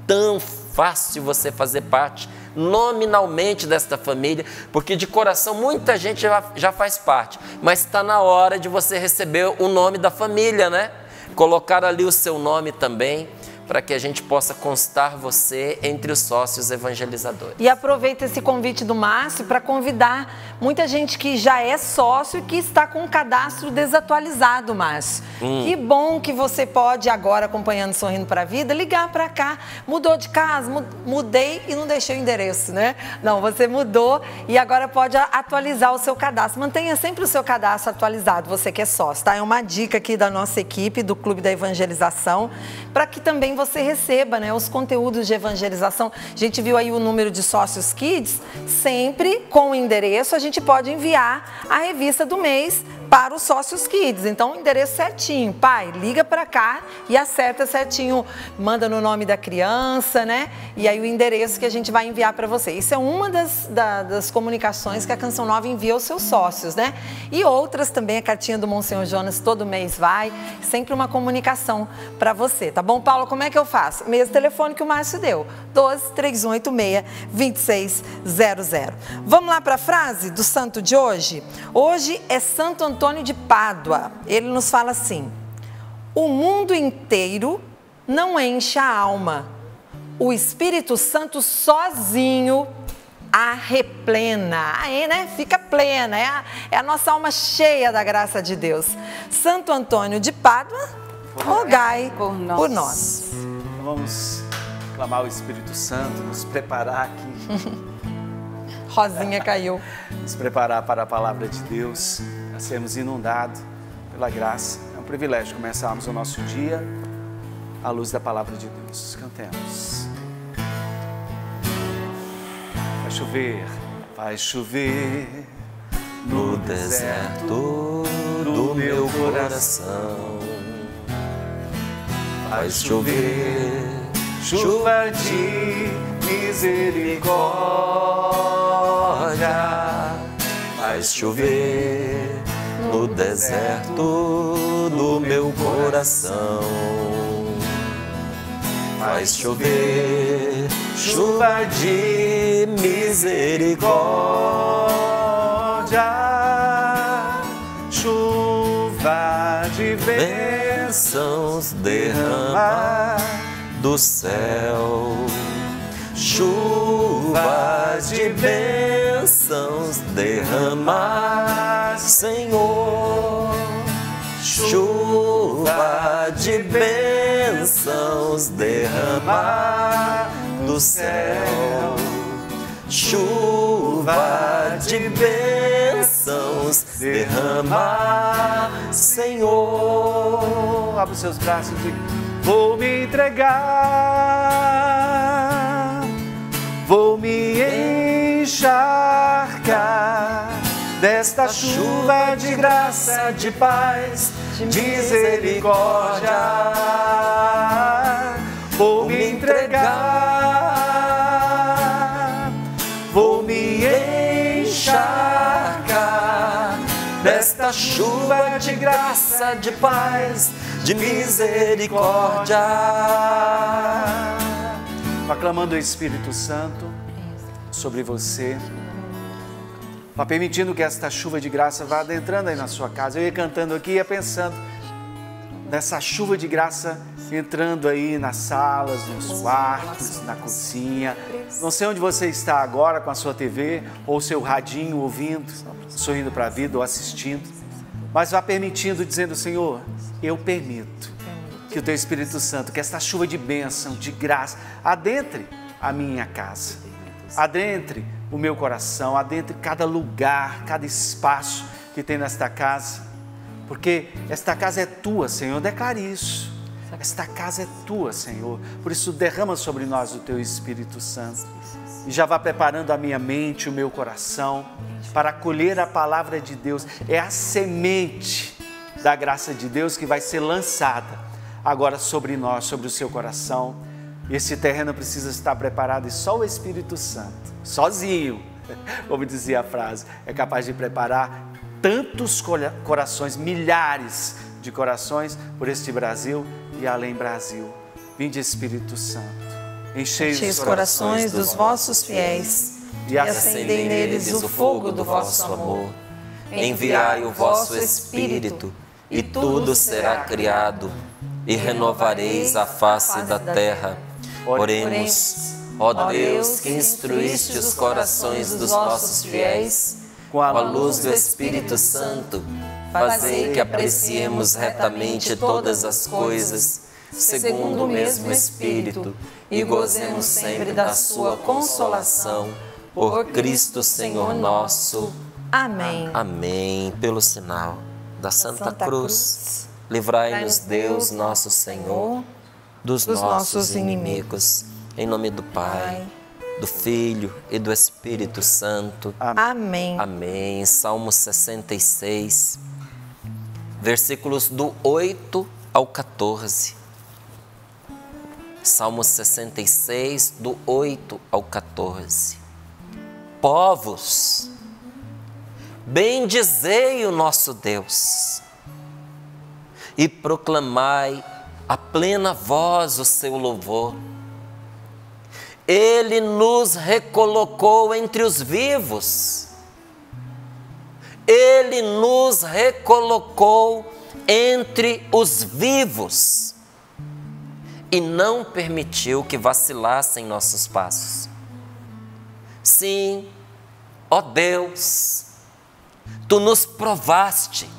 Tão fácil você fazer parte nominalmente desta família, porque de coração muita gente já faz parte, mas está na hora de você receber o nome da família, né? Colocar ali o seu nome também, para que a gente possa constar você entre os sócios evangelizadores. E aproveita esse convite do Márcio para convidar muita gente que já é sócio e que está com o cadastro desatualizado, Márcio. Que bom que você pode agora, acompanhando Sorrindo para a Vida, ligar para cá. Mudou de casa? Mudei e não deixei o endereço, né? Não, você mudou e agora pode atualizar o seu cadastro. Mantenha sempre o seu cadastro atualizado, você que é sócio, tá? É uma dica aqui da nossa equipe, do Clube da Evangelização, para que também você receba, né, os conteúdos de evangelização. A gente viu aí o número de sócios Kids, sempre com o endereço a gente pode enviar a revista do mês para os sócios Kids. Então, o endereço certinho. Pai, liga para cá e acerta certinho, manda no nome da criança, né? E aí o endereço que a gente vai enviar para você. Isso é uma das comunicações que a Canção Nova envia aos seus sócios, né? E outras também, a cartinha do Monsenhor Jonas todo mês vai, sempre uma comunicação para você, tá bom, Paulo? Como é que eu faço? Mesmo telefone que o Márcio deu, 12-3186-2600. Vamos lá para a frase do santo de hoje? Hoje é Santo Antônio de Pádua. Ele nos fala assim: o mundo inteiro não enche a alma, o Espírito Santo sozinho a replena. Aí, né? Fica plena, é a nossa alma cheia da graça de Deus. Santo Antônio de Pádua, rogai por nós. Então vamos clamar o Espírito Santo, nos preparar aqui. Rosinha caiu. Nos preparar para a palavra de Deus, a sermos inundados pela graça. É um privilégio começarmos o nosso dia à luz da palavra de Deus. Cantemos. Vai chover no deserto do meu coração. Vai chover, chuva de misericórdia. Vai chover no deserto do meu coração. Vai chover, chuva de misericórdia, chuva de bênçãos derramar do céu, chuva de bênçãos derramar, Senhor, chuva de bênçãos derramar do céu, chuva de bênçãos derramar, Senhor. Abre os seus braços e diga: vou me entregar, vou me encharcar desta chuva de graça, de paz, de misericórdia. Vou me entregar, vou me encharcar desta chuva de graça, de paz, de misericórdia. Aclamando o Espírito Santo sobre você, vá permitindo que esta chuva de graça vá adentrando aí na sua casa. Eu ia cantando aqui, ia pensando nessa chuva de graça entrando aí nas salas, nos quartos, na cozinha. Não sei onde você está agora com a sua TV ou seu radinho ouvindo, Sorrindo para a Vida ou assistindo, mas vá permitindo, dizendo: Senhor, eu permito que o Teu Espírito Santo, que esta chuva de bênção, de graça, adentre a minha casa, adentre o meu coração, adentre cada lugar, cada espaço que tem nesta casa, porque esta casa é Tua, Senhor, declare isso. Esta casa é Tua, Senhor, por isso derrama sobre nós o Teu Espírito Santo e já vá preparando a minha mente, o meu coração para acolher a palavra de Deus. É a semente da graça de Deus que vai ser lançada agora sobre nós, sobre o seu coração. Esse terreno precisa estar preparado e só o Espírito Santo, sozinho, como dizia a frase, é capaz de preparar tantos corações, milhares de corações por este Brasil e além Brasil. Vinde, Espírito Santo, enchei os corações dos vossos fiéis e acendei neles o fogo do vosso amor. Enviai o vosso Espírito e tudo será criado e renovareis a face da terra. Oremos. Ó Deus, que instruíste os corações dos vossos fiéis com a luz do Espírito Santo, fazei que apreciemos retamente todas as coisas, segundo o mesmo Espírito, e gozemos sempre da sua consolação, por Cristo Senhor nosso. Amém. Amém. Pelo sinal da Santa Cruz, livrai-nos Deus nosso Senhor dos nossos inimigos. Em nome do Pai, do Filho e do Espírito Santo. Amém. Amém. Salmo 66, versículos do 8 ao 14. Salmo 66, do 8 ao 14. Povos, bendizei o nosso Deus e proclamai a plena voz o seu louvor. Ele nos recolocou entre os vivos. Ele nos recolocou entre os vivos e não permitiu que vacilassem nossos passos. Sim, ó Deus, Tu nos provaste,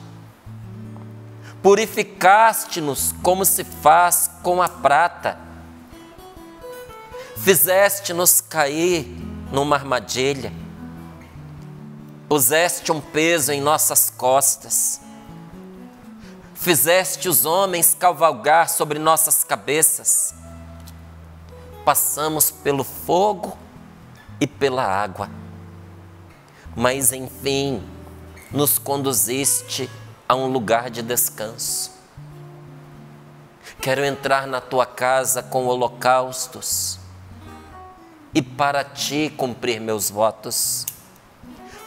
purificaste-nos como se faz com a prata. Fizeste-nos cair numa armadilha, puseste um peso em nossas costas, fizeste os homens cavalgar sobre nossas cabeças, passamos pelo fogo e pela água, mas enfim nos conduziste a um lugar de descanso. Quero entrar na Tua casa com holocaustos e para Ti cumprir meus votos,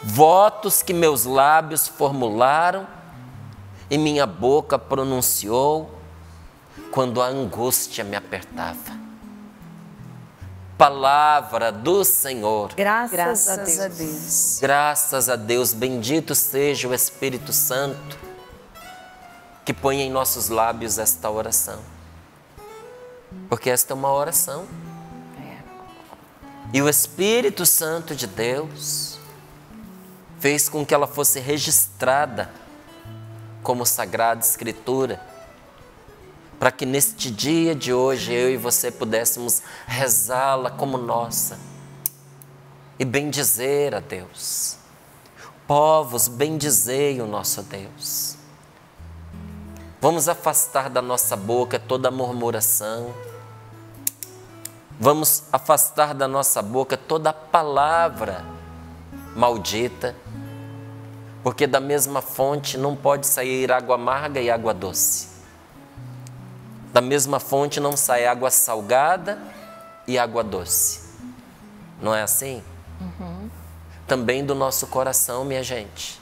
votos que meus lábios formularam e minha boca pronunciou quando a angústia me apertava. Palavra do Senhor. Graças a Deus. Graças a Deus, bendito seja o Espírito Santo que põe em nossos lábios esta oração, porque esta é uma oração. E o Espírito Santo de Deus fez com que ela fosse registrada como Sagrada Escritura, para que neste dia de hoje eu e você pudéssemos rezá-la como nossa e bendizer a Deus. Povos, bendizei o nosso Deus. Vamos afastar da nossa boca toda murmuração. Vamos afastar da nossa boca toda palavra maldita, porque da mesma fonte não pode sair água amarga e água doce. Da mesma fonte não sai água salgada e água doce. Não é assim? Também do nosso coração, minha gente.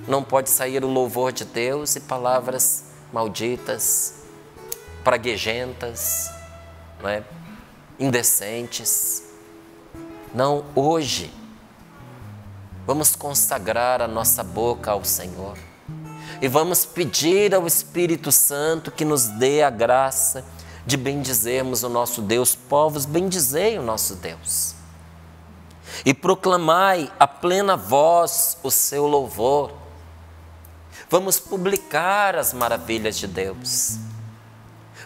Não pode sair o louvor de Deus e palavras malditas, praguejentas, não é? Indecentes. Não, hoje vamos consagrar a nossa boca ao Senhor e vamos pedir ao Espírito Santo que nos dê a graça de bendizermos o nosso Deus. Povos, bendizei o nosso Deus e proclamai a plena voz o seu louvor. Vamos publicar as maravilhas de Deus.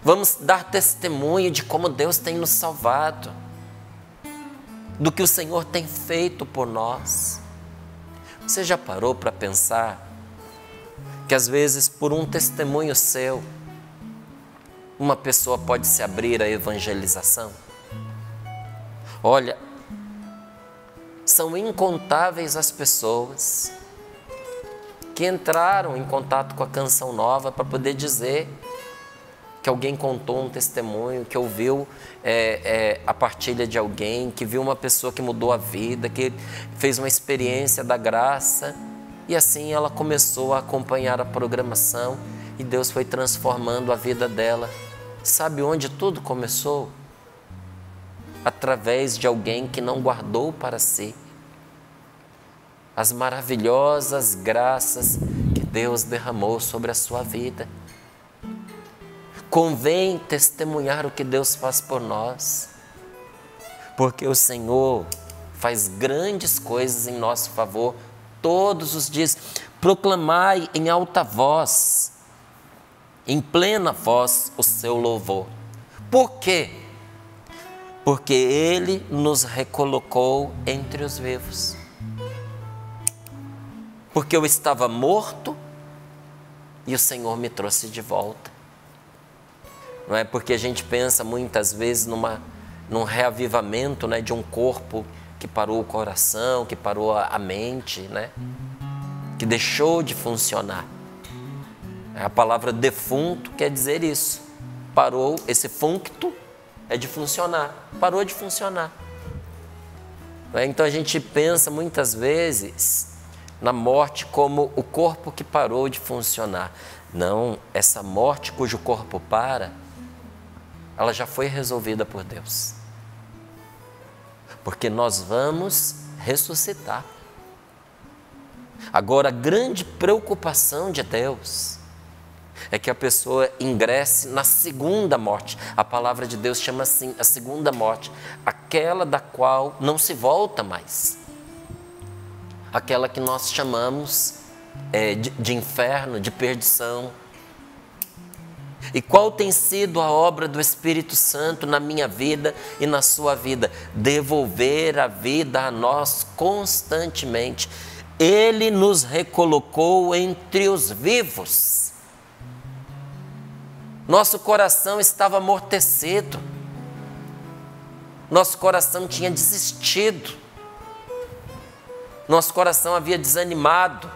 Vamos dar testemunho de como Deus tem nos salvado, do que o Senhor tem feito por nós. Você já parou para pensar que às vezes por um testemunho seu, uma pessoa pode se abrir à evangelização? Olha, são incontáveis as pessoas que entraram em contato com a Canção Nova para poder dizer que alguém contou um testemunho, que ouviu a partilha de alguém, que viu uma pessoa que mudou a vida, que fez uma experiência da graça, e assim ela começou a acompanhar a programação e Deus foi transformando a vida dela. Sabe onde tudo começou? Através de alguém que não guardou para si as maravilhosas graças que Deus derramou sobre a sua vida. Convém testemunhar o que Deus faz por nós, porque o Senhor faz grandes coisas em nosso favor todos os dias. Proclamai em alta voz, em plena voz, o seu louvor. Por quê? Porque Ele nos recolocou entre os vivos. Porque eu estava morto e o Senhor me trouxe de volta. Não é porque a gente pensa muitas vezes num reavivamento, né, de um corpo que parou o coração, que parou a mente, né, que deixou de funcionar. A palavra defunto quer dizer isso. Parou, esse functo é de funcionar, parou de funcionar. Então a gente pensa muitas vezes na morte como o corpo que parou de funcionar. Não, essa morte cujo corpo para, ela já foi resolvida por Deus. Porque nós vamos ressuscitar. Agora, a grande preocupação de Deus é que a pessoa ingresse na segunda morte. A palavra de Deus chama assim, a segunda morte, aquela da qual não se volta mais. Aquela que nós chamamos de inferno, de perdição. E qual tem sido a obra do Espírito Santo na minha vida e na sua vida? Devolver a vida a nós constantemente. Ele nos recolocou entre os vivos. Nosso coração estava amortecido. Nosso coração tinha desistido. Nosso coração havia desanimado.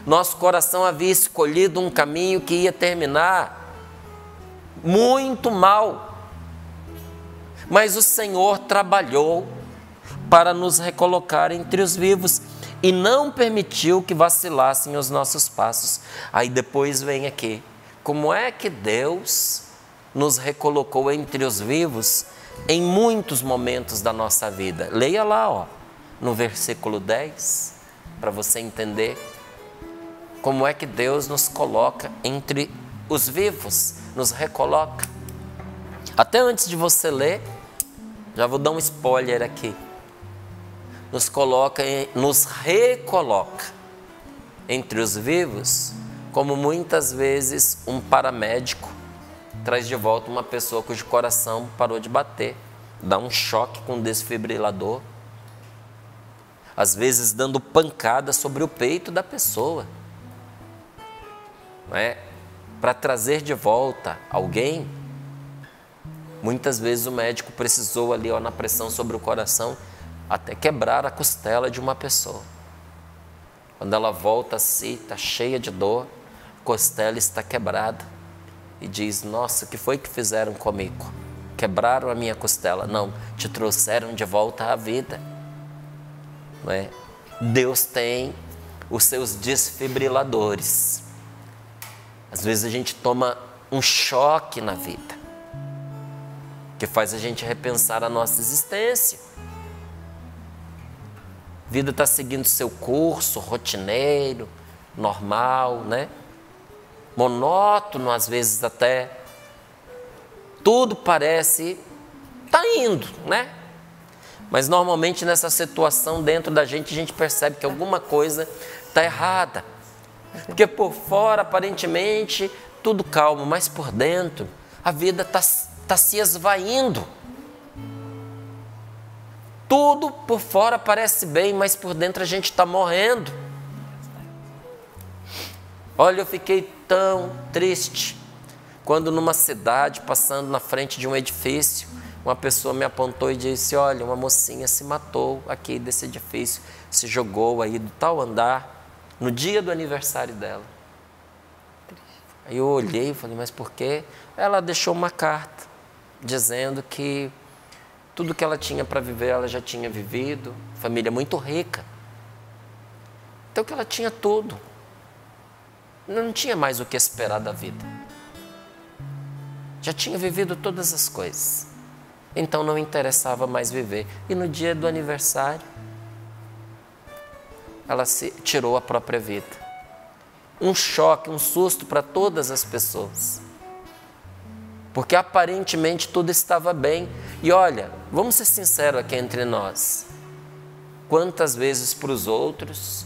Nosso coração havia escolhido um caminho que ia terminar muito mal. Mas o Senhor trabalhou para nos recolocar entre os vivos e não permitiu que vacilassem os nossos passos. Aí depois vem aqui, como é que Deus nos recolocou entre os vivos em muitos momentos da nossa vida? Leia lá, no versículo 10, para você entender como é que Deus nos coloca entre os vivos, nos recoloca. Até antes de você ler, já vou dar um spoiler aqui. Nos recoloca entre os vivos, como muitas vezes um paramédico traz de volta uma pessoa cujo coração parou de bater, dá um choque com um desfibrilador, às vezes dando pancada sobre o peito da pessoa. Para trazer de volta alguém, muitas vezes o médico precisou ali, na pressão sobre o coração, até quebrar a costela de uma pessoa. Quando ela volta a si, está cheia de dor, a costela está quebrada, e diz: nossa, o que foi que fizeram comigo? Quebraram a minha costela. Não, te trouxeram de volta à vida. Não é? Deus tem os seus desfibriladores. Às vezes a gente toma um choque na vida, que faz a gente repensar a nossa existência. A vida está seguindo seu curso rotineiro, normal, monótono, às vezes até. Tudo parece tá indo, Mas normalmente nessa situação dentro da gente, a gente percebe que alguma coisa está errada. Porque por fora, aparentemente, tudo calmo, mas por dentro a vida está se esvaindo. Tudo por fora parece bem, mas por dentro a gente está morrendo. Olha, eu fiquei tão triste quando numa cidade, passando na frente de um edifício, uma pessoa me apontou e disse: olha, uma mocinha se matou aqui desse edifício, se jogou aí do tal andar, no dia do aniversário dela. Aí eu olhei e falei: mas por quê? Ela deixou uma carta dizendo que tudo que ela tinha para viver, ela já tinha vivido, família muito rica. Então que ela tinha tudo. Não tinha mais o que esperar da vida. Já tinha vivido todas as coisas. Então não interessava mais viver. E no dia do aniversário, ela se tirou a própria vida. Um choque, um susto para todas as pessoas. Porque aparentemente tudo estava bem. E olha, vamos ser sinceros aqui entre nós. Quantas vezes para os outros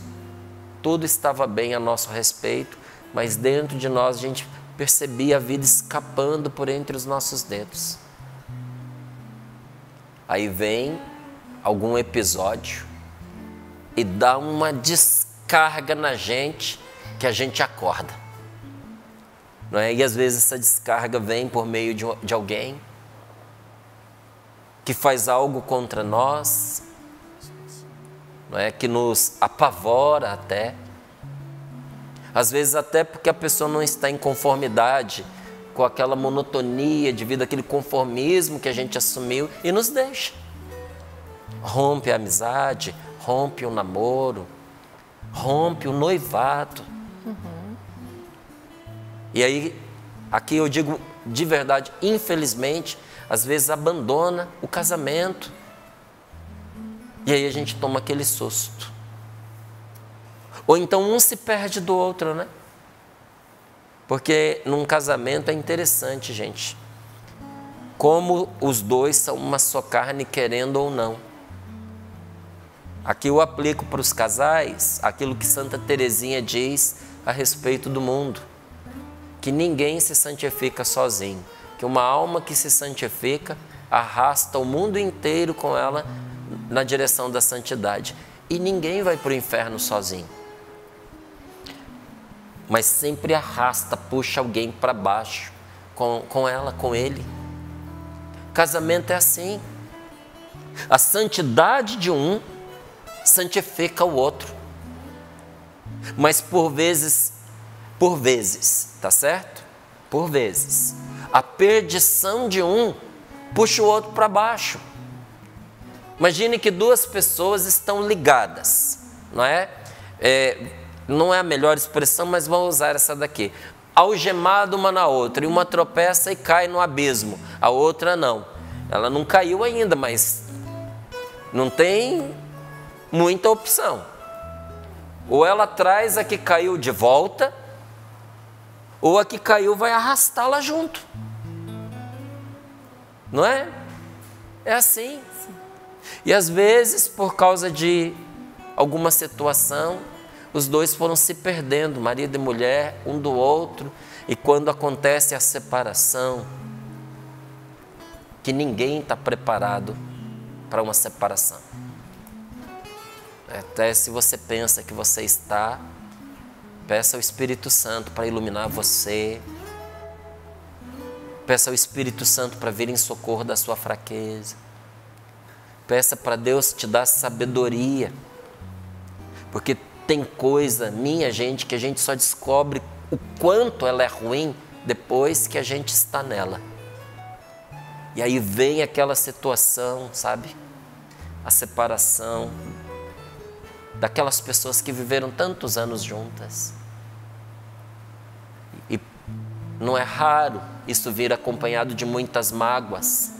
tudo estava bem a nosso respeito, mas dentro de nós a gente percebia a vida escapando por entre os nossos dedos. Aí vem algum episódio e dá uma descarga na gente que a gente acorda. Não é? E às vezes essa descarga vem por meio de alguém que faz algo contra nós, não é? Que nos apavora até. Às vezes até porque a pessoa não está em conformidade com aquela monotonia de vida, aquele conformismo que a gente assumiu e nos deixa. Rompe a amizade, rompe o namoro, rompe o noivado. E aí, aqui eu digo de verdade, infelizmente, às vezes abandona o casamento. E aí a gente toma aquele susto. Ou então um se perde do outro, né? Porque num casamento é interessante, gente, como os dois são uma só carne, querendo ou não. Aqui eu aplico para os casais aquilo que Santa Teresinha diz a respeito do mundo. Que ninguém se santifica sozinho. Que uma alma que se santifica arrasta o mundo inteiro com ela na direção da santidade. E ninguém vai para o inferno sozinho. Mas sempre arrasta, puxa alguém para baixo com ela, com ele. Casamento é assim. A santidade de um santifica o outro. Mas por vezes, tá certo? Por vezes, a perdição de um puxa o outro para baixo. Imagine que duas pessoas estão ligadas, não é? Não é a melhor expressão, mas vamos usar essa daqui. Algemada uma na outra, e uma tropeça e cai no abismo, a outra não. Ela não caiu ainda, mas não tem muita opção. Ou ela traz a que caiu de volta, ou a que caiu vai arrastá-la junto. Não é? É assim. E às vezes, por causa de alguma situação, os dois foram se perdendo, marido e mulher, um do outro. E quando acontece a separação, que ninguém está preparado para uma separação. Até se você pensa que você está, peça ao Espírito Santo para iluminar você. Peça ao Espírito Santo para vir em socorro da sua fraqueza. Peça para Deus te dar sabedoria. Porque tem coisa, minha gente, que a gente só descobre o quanto ela é ruim depois que a gente está nela. E aí vem aquela situação, sabe? A separação daquelas pessoas que viveram tantos anos juntas. E não é raro isso vir acompanhado de muitas mágoas.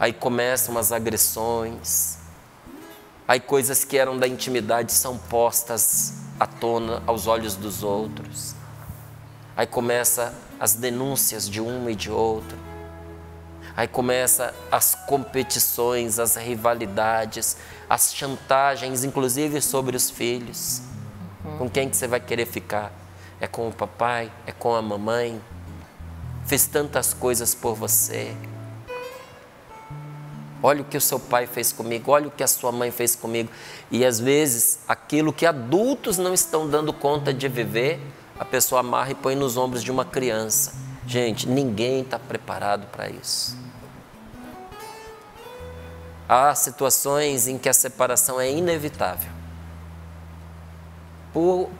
Aí começam as agressões. Aí coisas que eram da intimidade são postas à tona aos olhos dos outros. Aí começa as denúncias de um e de outro. Aí começa as competições, as rivalidades, as chantagens, inclusive sobre os filhos. Com quem que você vai querer ficar? é com o papai, é com a mamãe. Fez tantas coisas por você. Olha o que o seu pai fez comigo, olha o que a sua mãe fez comigo. E às vezes, aquilo que adultos não estão dando conta de viver, a pessoa amarra e põe nos ombros de uma criança. Gente, ninguém está preparado para isso. Há situações em que a separação é inevitável.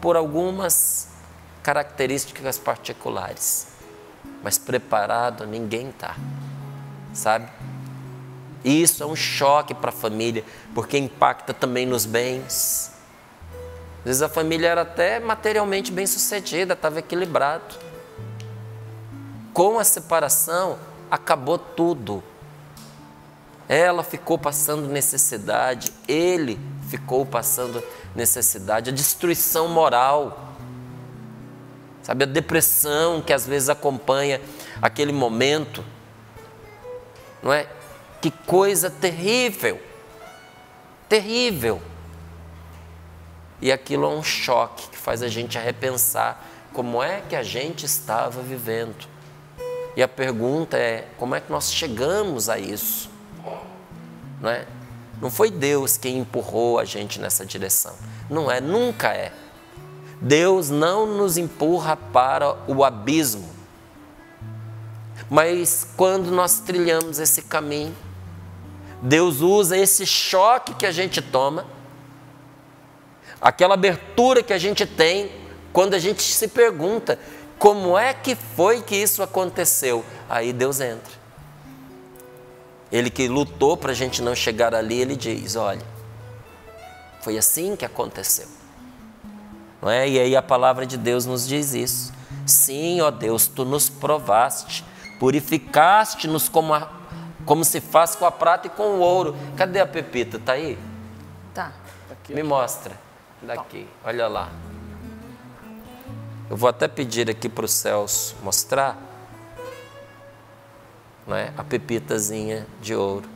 Por algumas características particulares. Mas preparado ninguém está, sabe? E isso é um choque para a família, porque impacta também nos bens. Às vezes a família era até materialmente bem sucedida, estava equilibrado. Com a separação, acabou tudo. Ela ficou passando necessidade, ele ficou passando necessidade, a destruição moral, sabe, a depressão que às vezes acompanha aquele momento, não é? Que coisa terrível, terrível. E aquilo é um choque que faz a gente repensar como é que a gente estava vivendo. E a pergunta é, como é que nós chegamos a isso? Não é? Não foi Deus quem empurrou a gente nessa direção. Não é, nunca é. Deus não nos empurra para o abismo. Mas quando nós trilhamos esse caminho, Deus usa esse choque que a gente toma, aquela abertura que a gente tem, quando a gente se pergunta, como é que foi que isso aconteceu? Aí Deus entra. Ele que lutou para a gente não chegar ali, ele diz, olha, foi assim que aconteceu. Não é? E aí a palavra de Deus nos diz isso. Sim, ó Deus, tu nos provaste, purificaste-nos como se faz com a prata e com o ouro. Cadê a Pepita? Está aí? Tá. Me mostra. Daqui, olha lá. Eu vou até pedir aqui para o Celso mostrar, não é? A pepitazinha de ouro.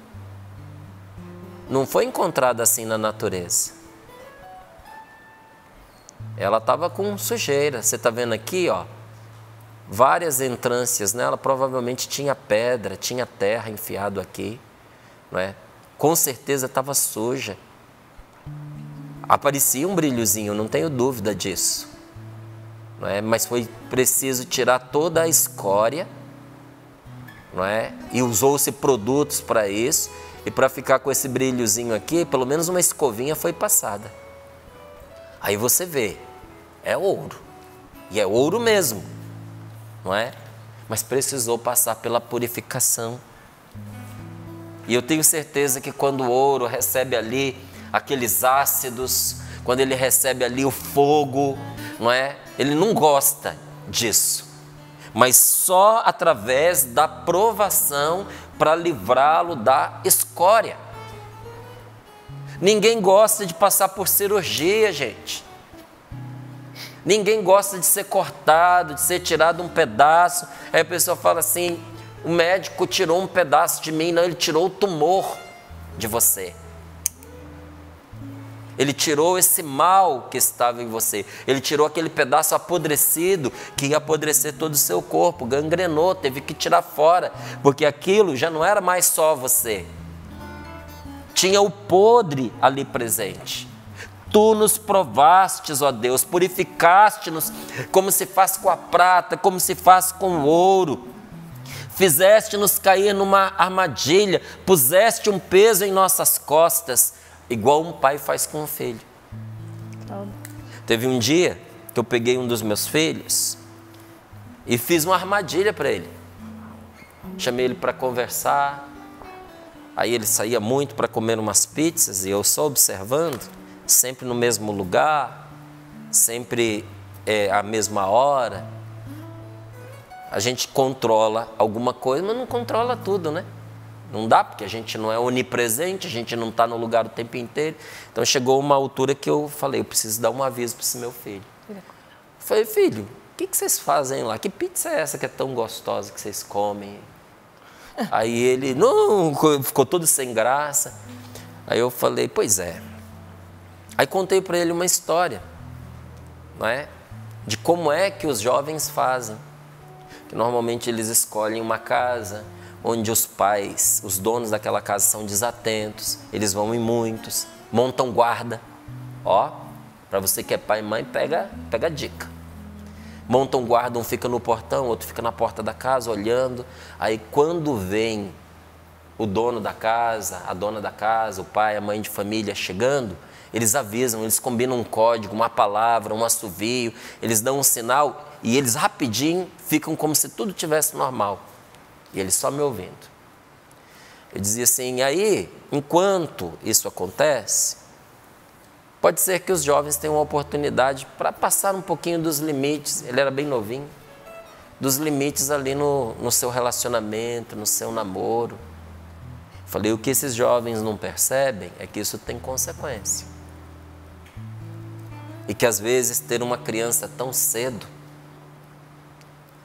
Não foi encontrada assim na natureza. Ela estava com sujeira. Você está vendo aqui, ó, várias entrâncias nela. Provavelmente tinha pedra, tinha terra enfiado aqui, não é? Com certeza estava suja. Aparecia um brilhozinho, não tenho dúvida disso, não é? Mas foi preciso tirar toda a escória, não é? E usou-se produtos para isso, e para ficar com esse brilhozinho aqui, pelo menos uma escovinha foi passada. Aí você vê, é ouro, e é ouro mesmo, não é? Mas precisou passar pela purificação. E eu tenho certeza que quando o ouro recebe ali aqueles ácidos, quando ele recebe ali o fogo, não é? Ele não gosta disso, mas só através da provação para livrá-lo da escória. Ninguém gosta de passar por cirurgia, gente. Ninguém gosta de ser cortado, de ser tirado um pedaço. Aí a pessoa fala assim, o médico tirou um pedaço de mim. Não, ele tirou o tumor de você. Ele tirou esse mal que estava em você. Ele tirou aquele pedaço apodrecido que ia apodrecer todo o seu corpo. Gangrenou, teve que tirar fora. Porque aquilo já não era mais só você. Tinha o podre ali presente. Tu nos provastes, ó Deus, purificaste-nos como se faz com a prata, como se faz com o ouro. Fizeste-nos cair numa armadilha, puseste um peso em nossas costas, igual um pai faz com um filho. Teve um dia que eu peguei um dos meus filhos e fiz uma armadilha para ele. Chamei ele para conversar, aí ele saía muito para comer umas pizzas e eu só observando. Sempre no mesmo lugar, sempre à mesma hora. A gente controla alguma coisa, mas não controla tudo, né? Não dá, porque a gente não é onipresente, a gente não está no lugar o tempo inteiro. Então chegou uma altura que eu falei, eu preciso dar um aviso para esse meu filho. Eu falei, filho, o que vocês fazem lá? Que pizza é essa que é tão gostosa que vocês comem? Aí ele, não, ficou todo sem graça. Aí eu falei, pois é. Aí contei para ele uma história, não é? de como é que os jovens fazem. Que normalmente eles escolhem uma casa onde os pais, os donos daquela casa são desatentos, eles vão em muitos, montam guarda. Ó, para você que é pai e mãe, pega a dica. Montam guarda, um fica no portão, outro fica na porta da casa olhando. Aí quando vem o dono da casa, a dona da casa, o pai, a mãe de família chegando, eles avisam, eles combinam um código, uma palavra, um assovio, eles dão um sinal e eles rapidinho ficam como se tudo tivesse normal. E eles só me ouvindo. Eu dizia assim, aí, enquanto isso acontece, pode ser que os jovens tenham uma oportunidade para passar um pouquinho dos limites, ele era bem novinho, dos limites ali no seu relacionamento, no seu namoro. Falei, o que esses jovens não percebem é que isso tem consequência. E que às vezes ter uma criança tão cedo,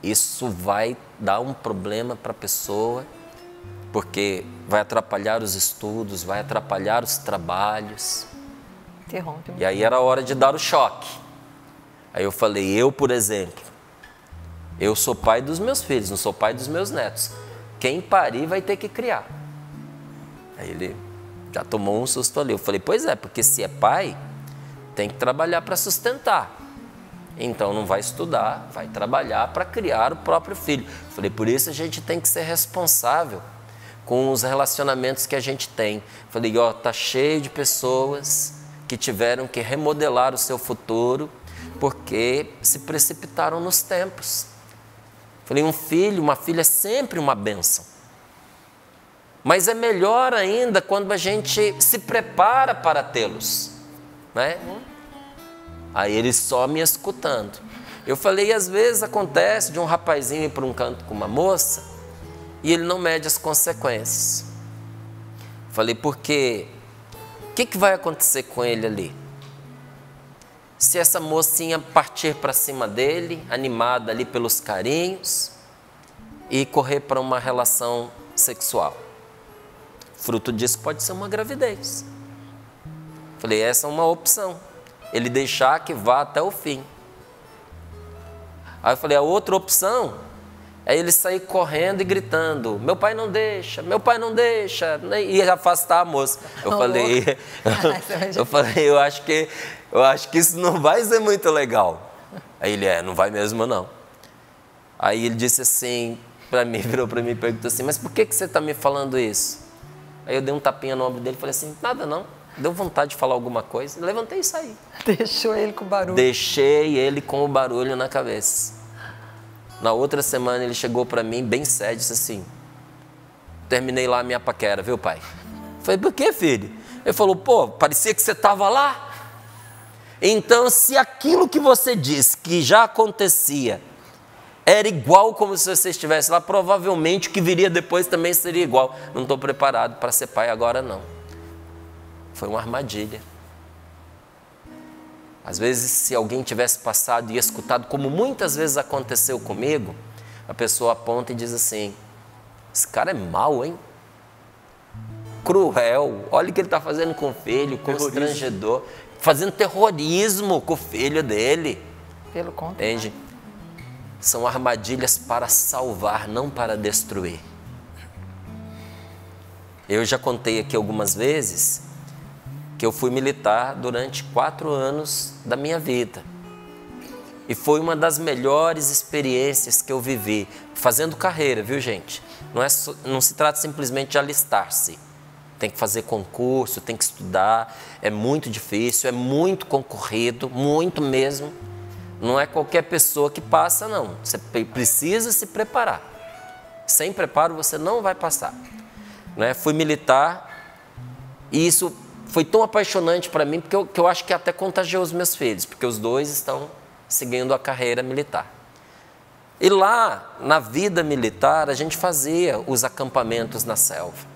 isso vai dar um problema para a pessoa, porque vai atrapalhar os estudos, vai atrapalhar os trabalhos. Interrompe. E aí era a hora de dar o choque. Aí eu falei, eu, por exemplo, eu sou pai dos meus filhos, não sou pai dos meus netos. Quem parir vai ter que criar. Aí ele já tomou um susto ali. Eu falei, pois é, porque se é pai, tem que trabalhar para sustentar. Então não vai estudar, vai trabalhar para criar o próprio filho. Eu falei, por isso a gente tem que ser responsável com os relacionamentos que a gente tem. Eu falei, ó, tá cheio de pessoas que tiveram que remodelar o seu futuro porque se precipitaram nos tempos. Eu falei, um filho, uma filha é sempre uma bênção. Mas é melhor ainda quando a gente se prepara para tê-los, né? Aí ele só me escutando. Eu falei, às vezes acontece de um rapazinho ir para um canto com uma moça e ele não mede as consequências. Falei, porque o que vai acontecer com ele ali? Se essa mocinha partir para cima dele, animada ali pelos carinhos, e correr para uma relação sexual. Fruto disso pode ser uma gravidez. Falei, essa é uma opção. Ele deixar que vá até o fim. Aí eu falei, a outra opção é ele sair correndo e gritando, meu pai não deixa, e afastar a moça. Eu falei, eu acho que isso não vai ser muito legal. Aí ele, não vai mesmo não. Aí ele disse assim, virou para mim e perguntou assim, mas por que você está me falando isso? Aí eu dei um tapinha no ombro dele e falei assim, nada não. Deu vontade de falar alguma coisa, levantei e saí. Deixou ele com o barulho. Deixei ele com o barulho na cabeça. Na outra semana ele chegou para mim bem sério, disse assim, terminei lá a minha paquera, viu pai? Falei, por que filho? Ele falou, pô, parecia que você estava lá. Então se aquilo que você disse que já acontecia era igual como se você estivesse lá, provavelmente o que viria depois também seria igual. Não estou preparado para ser pai agora não. Foi uma armadilha. Às vezes, se alguém tivesse passado e escutado, como muitas vezes aconteceu comigo, a pessoa aponta e diz assim, esse cara é mau, hein? Cruel, olha o que ele está fazendo com o filho, constrangedor, fazendo terrorismo com o filho dele. Pelo contrário. Entende? São armadilhas para salvar, não para destruir. Eu já contei aqui algumas vezes que eu fui militar durante 4 anos da minha vida. E foi uma das melhores experiências que eu vivi, fazendo carreira, viu gente? Não se trata simplesmente de alistar-se. Tem que fazer concurso, tem que estudar, é muito difícil, é muito concorrido, muito mesmo. Não é qualquer pessoa que passa, não. Você precisa se preparar. Sem preparo você não vai passar. Né? Fui militar e isso foi tão apaixonante para mim, porque eu acho que até contagiou os meus filhos, porque os dois estão seguindo a carreira militar. E lá, na vida militar, a gente fazia os acampamentos na selva.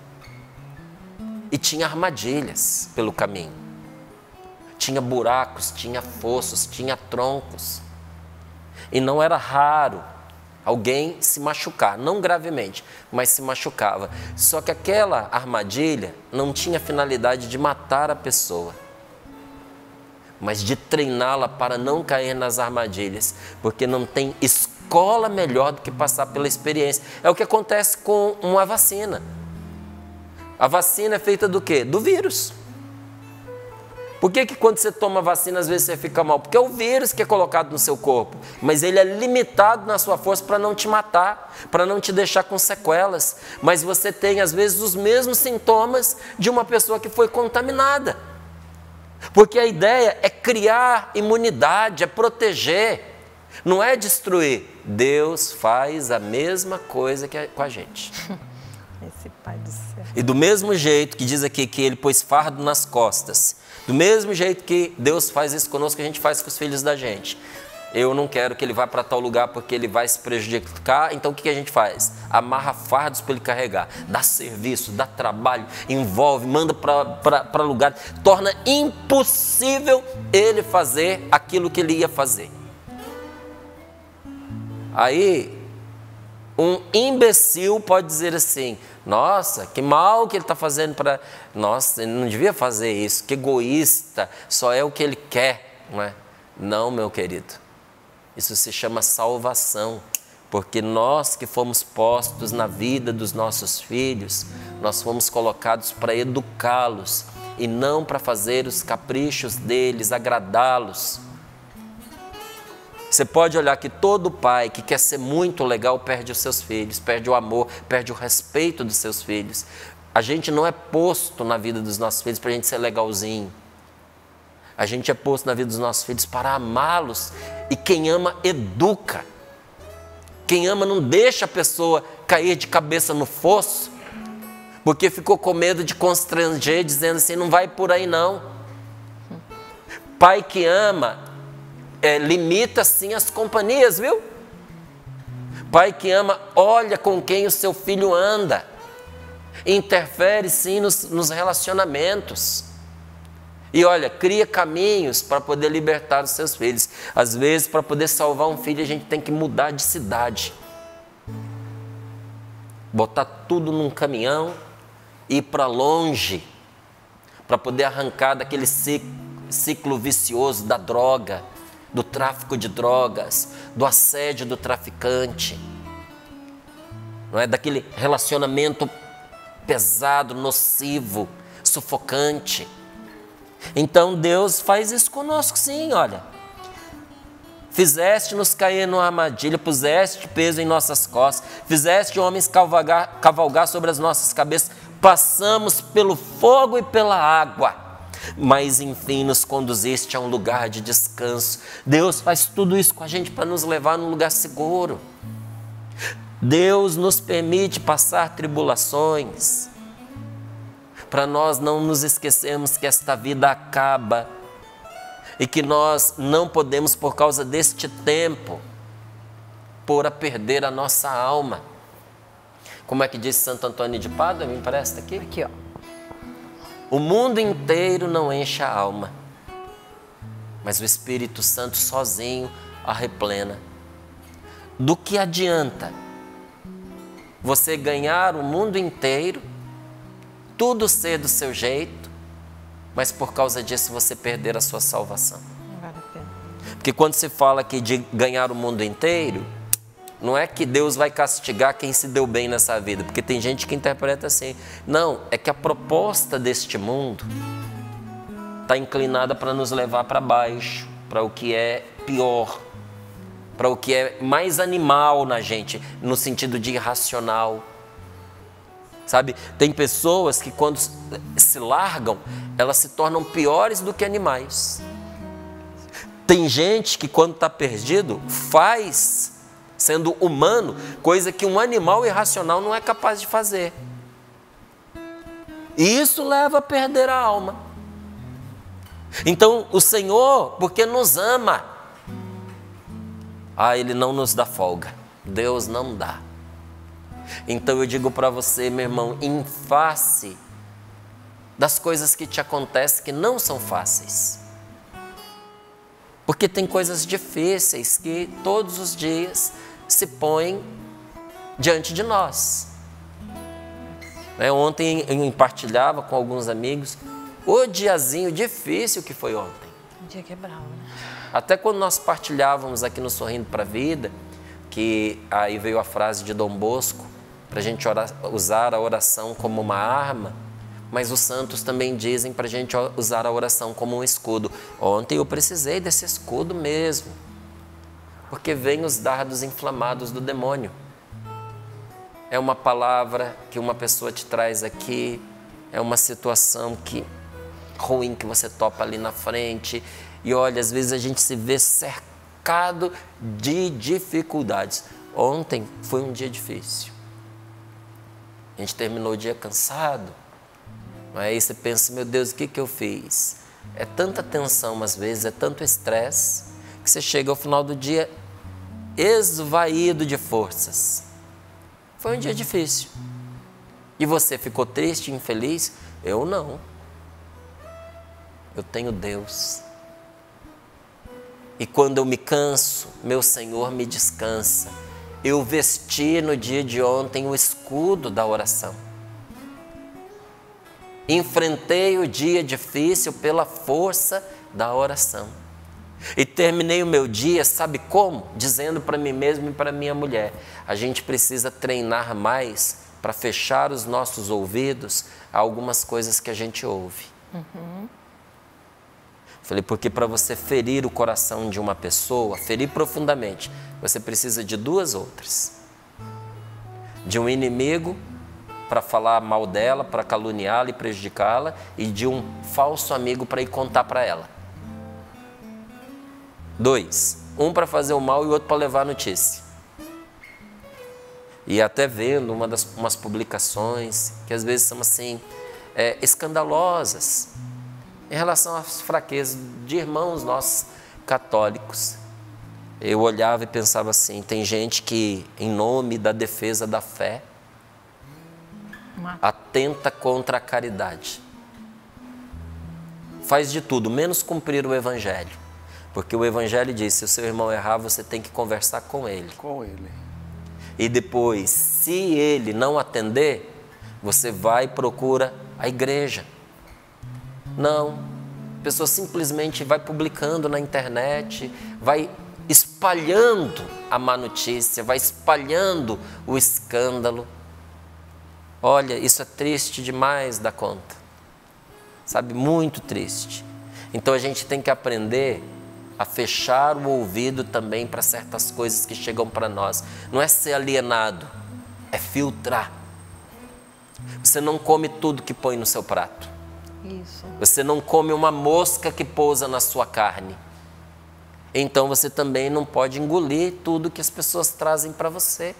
E tinha armadilhas pelo caminho. Tinha buracos, tinha fossos, tinha troncos. E não era raro alguém se machucar, não gravemente, mas se machucava. Só que aquela armadilha não tinha finalidade de matar a pessoa, mas de treiná-la para não cair nas armadilhas, porque não tem escola melhor do que passar pela experiência. É o que acontece com uma vacina. A vacina é feita do quê? Do vírus. Por que quando você toma vacina às vezes você fica mal? Porque é o vírus que é colocado no seu corpo, mas ele é limitado na sua força para não te matar, para não te deixar com sequelas. Mas você tem às vezes os mesmos sintomas de uma pessoa que foi contaminada. Porque a ideia é criar imunidade, é proteger, não é destruir. Deus faz a mesma coisa que com a gente. Esse Pai do céu. E do mesmo jeito que diz aqui que ele pôs fardo nas costas, do mesmo jeito que Deus faz isso conosco, que a gente faz com os filhos da gente. Eu não quero que ele vá para tal lugar porque ele vai se prejudicar, então o que a gente faz? Amarra fardos para ele carregar, dá serviço, dá trabalho, envolve, manda para lugar, torna impossível ele fazer aquilo que ele ia fazer. Aí, um imbecil pode dizer assim: nossa, que mal que ele está fazendo para... Nossa, ele não devia fazer isso, que egoísta, só é o que ele quer, não é? Não, meu querido, isso se chama salvação, porque nós que fomos postos na vida dos nossos filhos, nós fomos colocados para educá-los e não para fazer os caprichos deles, agradá-los. Você pode olhar que todo pai que quer ser muito legal perde os seus filhos, perde o amor, perde o respeito dos seus filhos. A gente não é posto na vida dos nossos filhos para a gente ser legalzinho. A gente é posto na vida dos nossos filhos para amá-los. E quem ama, educa. Quem ama não deixa a pessoa cair de cabeça no fosso, porque ficou com medo de constranger, dizendo assim, não vai por aí não. Pai que ama... limita sim as companhias, viu? Pai que ama, olha com quem o seu filho anda, interfere sim nos relacionamentos. E olha, cria caminhos para poder libertar os seus filhos. Às vezes, para poder salvar um filho, a gente tem que mudar de cidade, botar tudo num caminhão e ir para longe, para poder arrancar daquele ciclo vicioso da droga, do tráfico de drogas, do assédio do traficante, não é? Daquele relacionamento pesado, nocivo, sufocante. Então Deus faz isso conosco sim, olha. Fizeste-nos cair numa armadilha, puseste peso em nossas costas, fizeste homens cavalgar sobre as nossas cabeças, passamos pelo fogo e pela água, mas enfim nos conduziste a um lugar de descanso. Deus faz tudo isso com a gente para nos levar num lugar seguro. Deus nos permite passar tribulações, para nós não nos esquecermos que esta vida acaba e que nós não podemos, por causa deste tempo, pôr a perder a nossa alma. Como é que diz Santo Antônio de Pádua? Me empresta aqui. Aqui, ó. O mundo inteiro não enche a alma, mas o Espírito Santo sozinho a replena. Do que adianta você ganhar o mundo inteiro, tudo ser do seu jeito, mas por causa disso você perder a sua salvação? Não vale a pena. Porque quando se fala aqui de ganhar o mundo inteiro, não é que Deus vai castigar quem se deu bem nessa vida, porque tem gente que interpreta assim. Não, é que a proposta deste mundo está inclinada para nos levar para baixo, para o que é pior, para o que é mais animal na gente, no sentido de irracional. Sabe, tem pessoas que quando se largam, elas se tornam piores do que animais. Tem gente que quando está perdido, faz, sendo humano, coisa que um animal irracional não é capaz de fazer. E isso leva a perder a alma. Então, o Senhor, porque nos ama, Ele não nos dá folga. Deus não dá. Então eu digo para você, meu irmão, em face das coisas que te acontecem que não são fáceis. Porque tem coisas difíceis que todos os dias se põem diante de nós. Ontem eu compartilhava com alguns amigos o diazinho difícil que foi ontem. Um dia que é bravo, né? Até quando nós partilhávamos aqui no Sorrindo para a Vida, que aí veio a frase de Dom Bosco, para a gente usar a oração como uma arma, mas os santos também dizem para a gente usar a oração como um escudo. Ontem eu precisei desse escudo mesmo, porque vem os dardos inflamados do demônio. É uma palavra que uma pessoa te traz aqui, é uma situação ruim que você topa ali na frente, e olha, às vezes a gente se vê cercado de dificuldades. Ontem foi um dia difícil. A gente terminou o dia cansado, aí você pensa, meu Deus, o que eu fiz? É tanta tensão às vezes, é tanto estresse, que você chega ao final do dia esvaído de forças. Foi um dia difícil. E você ficou triste, infeliz? Eu não. Eu tenho Deus. E quando eu me canso, meu Senhor me descansa. Eu vesti no dia de ontem o escudo da oração. Enfrentei o dia difícil pela força da oração. E terminei o meu dia, sabe como? Dizendo para mim mesmo e para minha mulher, a gente precisa treinar mais para fechar os nossos ouvidos a algumas coisas que a gente ouve. Falei, porque para você ferir o coração de uma pessoa, ferir profundamente, você precisa de duas outras. De um inimigo para falar mal dela, para caluniá-la e prejudicá-la, e de um falso amigo para ir contar para ela. Dois, um para fazer o mal e o outro para levar a notícia. E até vendo umas publicações que às vezes são assim, escandalosas, em relação às fraquezas de irmãos nossos católicos. Eu olhava e pensava assim, tem gente que, em nome da defesa da fé, atenta contra a caridade. Faz de tudo, menos cumprir o Evangelho. Porque o Evangelho diz, se o seu irmão errar, você tem que conversar com ele. Com ele. E depois, se ele não atender, você vai e procura a igreja. Não. A pessoa simplesmente vai publicando na internet, vai espalhando a má notícia, vai espalhando o escândalo. Olha, isso é triste demais da conta. Sabe, muito triste. Então a gente tem que aprender a fechar o ouvido também para certas coisas que chegam para nós. Não é ser alienado, é filtrar. Você não come tudo que põe no seu prato. Isso. Você não come uma mosca que pousa na sua carne. Então você também não pode engolir tudo que as pessoas trazem para você.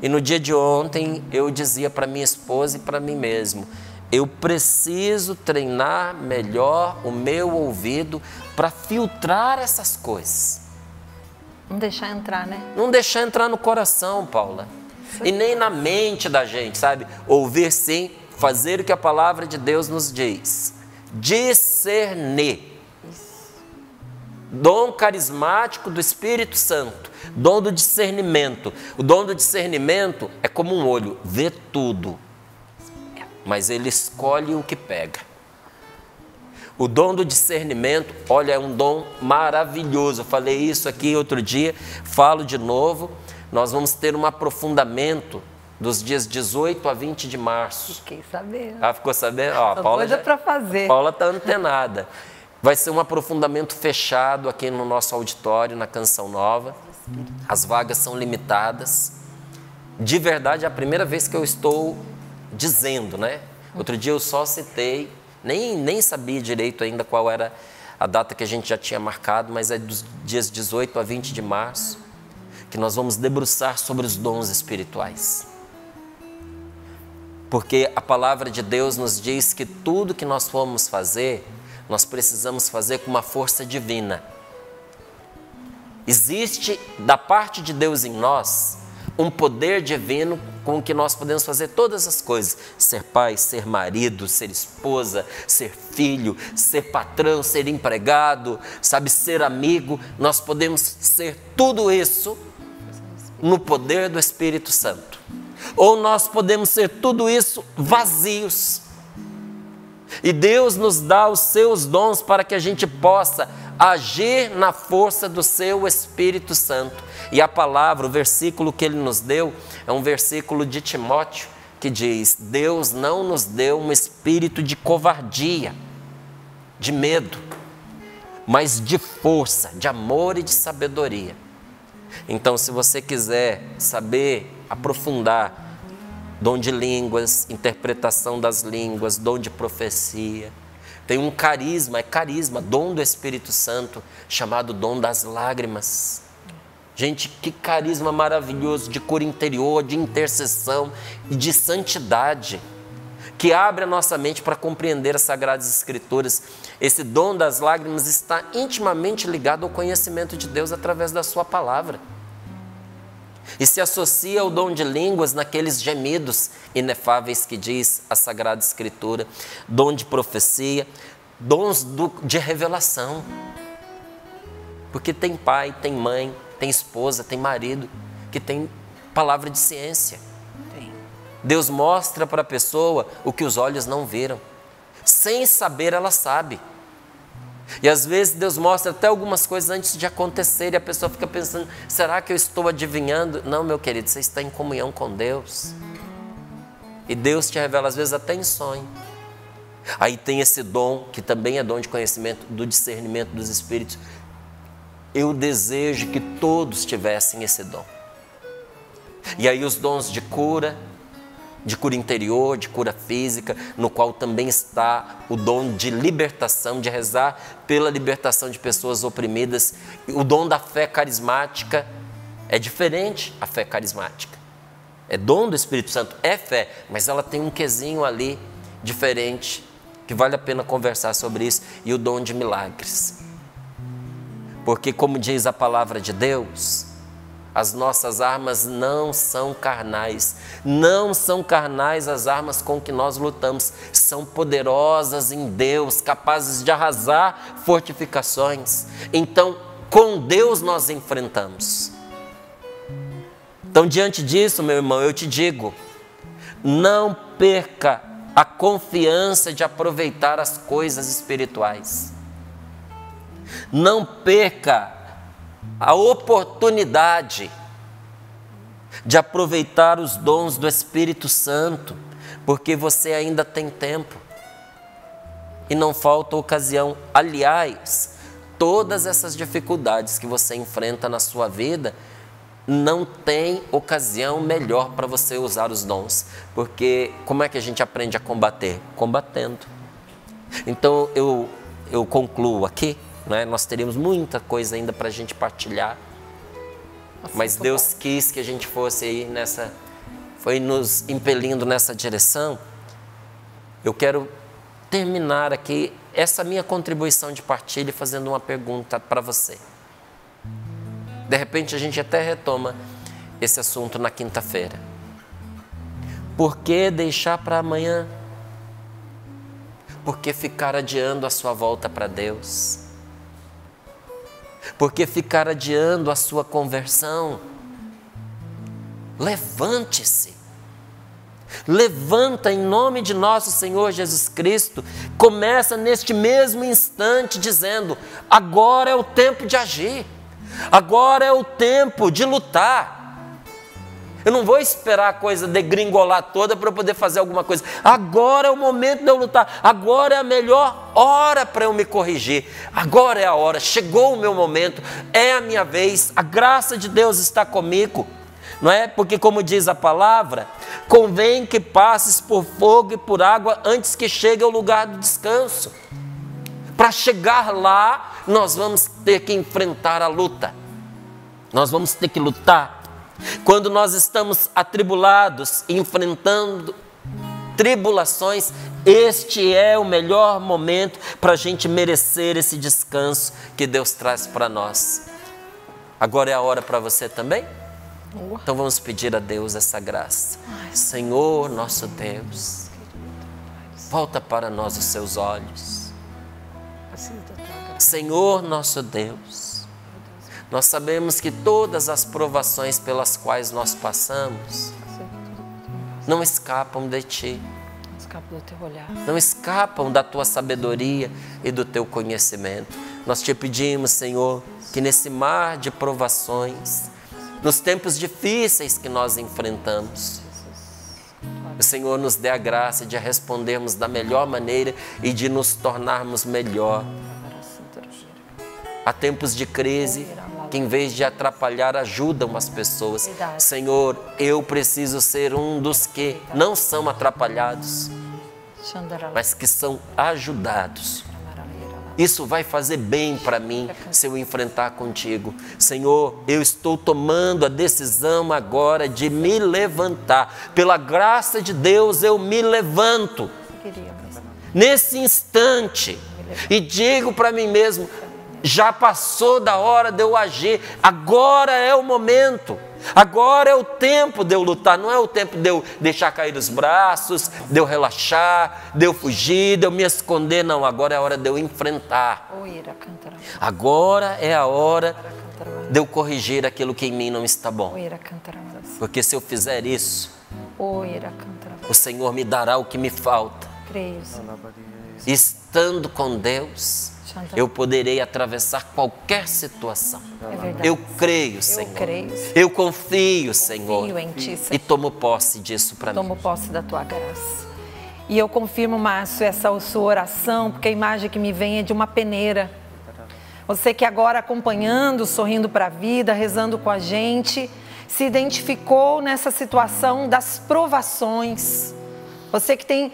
E no dia de ontem eu dizia para minha esposa e para mim mesmo, eu preciso treinar melhor o meu ouvido para filtrar essas coisas. Não deixar entrar, né? Não deixar entrar no coração, Paula. E nem na mente da gente, sabe? Ouvir sim, fazer o que a palavra de Deus nos diz. Discernir. Dom carismático do Espírito Santo. Dom do discernimento. O dom do discernimento é como um olho, vê tudo. Mas ele escolhe o que pega. O dom do discernimento, olha, é um dom maravilhoso. Eu falei isso aqui outro dia, falo de novo. Nós vamos ter um aprofundamento dos dias 18 a 20 de março. Fiquei sabendo. Ah, ficou sabendo? Ó, Tô doida pra fazer. Paula está antenada. Vai ser um aprofundamento fechado aqui no nosso auditório, na Canção Nova. As vagas são limitadas. De verdade, é a primeira vez que eu estou dizendo, né? Outro dia eu só citei, nem sabia direito ainda qual era a data que a gente já tinha marcado, mas é dos dias 18 a 20 de março, que nós vamos debruçar sobre os dons espirituais. Porque a palavra de Deus nos diz que tudo que nós formos fazer, nós precisamos fazer com uma força divina. Existe, da parte de Deus em nós, um poder divino com o que nós podemos fazer todas as coisas. Ser pai, ser marido, ser esposa, ser filho, ser patrão, ser empregado, sabe, ser amigo. Nós podemos ser tudo isso no poder do Espírito Santo. Ou nós podemos ser tudo isso vazios. E Deus nos dá os seus dons para que a gente possa agir na força do seu Espírito Santo. E a palavra, o versículo que ele nos deu, é um versículo de Timóteo, que diz: Deus não nos deu um espírito de covardia, de medo, mas de força, de amor e de sabedoria. Então, se você quiser saber, aprofundar dom de línguas, interpretação das línguas, dom de profecia, tem um carisma, dom do Espírito Santo, chamado dom das lágrimas. Gente, que carisma maravilhoso de cura interior, de intercessão e de santidade, que abre a nossa mente para compreender as Sagradas Escrituras. Esse dom das lágrimas está intimamente ligado ao conhecimento de Deus através da sua palavra. E se associa ao dom de línguas naqueles gemidos inefáveis que diz a Sagrada Escritura, dom de profecia, dons de revelação. Porque tem pai, tem mãe, tem esposa, tem marido que tem palavra de ciência. Deus mostra para a pessoa o que os olhos não viram. Sem saber, ela sabe. E às vezes Deus mostra até algumas coisas antes de acontecer e a pessoa fica pensando, será que eu estou adivinhando? Não, meu querido, você está em comunhão com Deus. E Deus te revela às vezes até em sonho. Aí tem esse dom, que também é dom de conhecimento, do discernimento dos Espíritos. Eu desejo que todos tivessem esse dom. E aí os dons de cura interior, de cura física, no qual também está o dom de libertação, de rezar pela libertação de pessoas oprimidas. O dom da fé carismática é diferente, a fé carismática. É dom do Espírito Santo, é fé, mas ela tem um quesinho ali diferente, que vale a pena conversar sobre isso. E o dom de milagres. Porque, como diz a palavra de Deus, as nossas armas não são carnais. Não são carnais as armas com que nós lutamos. São poderosas em Deus, capazes de arrasar fortificações. Então, com Deus nós enfrentamos. Então, diante disso, meu irmão, eu te digo, não perca a confiança de aproveitar as coisas espirituais. Não perca a oportunidade de aproveitar os dons do Espírito Santo, porque você ainda tem tempo e não falta ocasião. Aliás, todas essas dificuldades que você enfrenta na sua vida, não tem ocasião melhor para você usar os dons, porque como é que a gente aprende a combater? Combatendo. Então eu concluo aqui. Nós teríamos muita coisa ainda para a gente partilhar, mas Deus quis que a gente fosse aí foi nos impelindo nessa direção. Eu quero terminar aqui essa minha contribuição de partilha fazendo uma pergunta para você. De repente a gente até retoma esse assunto na quinta-feira. Por que deixar para amanhã? Por que ficar adiando a sua volta para Deus? Por que ficar adiando a sua conversão? Levante-se. Levanta em nome de nosso Senhor Jesus Cristo. Começa neste mesmo instante dizendo, agora é o tempo de agir. Agora é o tempo de lutar. Eu não vou esperar a coisa degringolar toda para eu poder fazer alguma coisa. Agora é o momento de eu lutar. Agora é a melhor hora para eu me corrigir. Agora é a hora. Chegou o meu momento. É a minha vez. A graça de Deus está comigo. Não é? Porque, como diz a palavra, convém que passes por fogo e por água antes que chegue ao lugar do descanso. Para chegar lá, nós vamos ter que enfrentar a luta. Nós vamos ter que lutar. Quando nós estamos atribulados, enfrentando tribulações, este é o melhor momento para a gente merecer esse descanso que Deus traz para nós. Agora é a hora para você também? Então vamos pedir a Deus essa graça. Senhor nosso Deus, volta para nós os seus olhos. Senhor nosso Deus, nós sabemos que todas as provações pelas quais nós passamos não escapam de Ti. Escapa do teu olhar. Não escapam da tua sabedoria e do teu conhecimento. Nós te pedimos, Senhor, que nesse mar de provações, nos tempos difíceis que nós enfrentamos, o Senhor nos dê a graça de respondermos da melhor maneira e de nos tornarmos melhor. Há tempos de crise que, em vez de atrapalhar, ajudam as pessoas. Senhor, eu preciso ser um dos que não são atrapalhados, mas que são ajudados. Isso vai fazer bem para mim se eu enfrentar contigo. Senhor, eu estou tomando a decisão agora de me levantar. Pela graça de Deus, eu me levanto nesse instante e digo para mim mesmo: já passou da hora de eu agir, agora é o momento. Agora é o tempo de eu lutar, não é o tempo de eu deixar cair os braços, de eu relaxar, de eu fugir, de eu me esconder. Não, agora é a hora de eu enfrentar. Agora é a hora de eu corrigir aquilo que em mim não está bom. Porque se eu fizer isso, o Senhor me dará o que me falta. Estando com Deus, eu poderei atravessar qualquer situação. Eu creio, Senhor. Eu confio, Senhor. Em ti, Senhor. E tomo posse disso para mim. Tomo posse da tua graça. E eu confirmo, Márcio, essa sua oração, porque a imagem que me vem é de uma peneira. Você que agora acompanhando, sorrindo para a vida, rezando com a gente, se identificou nessa situação das provações. Você que tem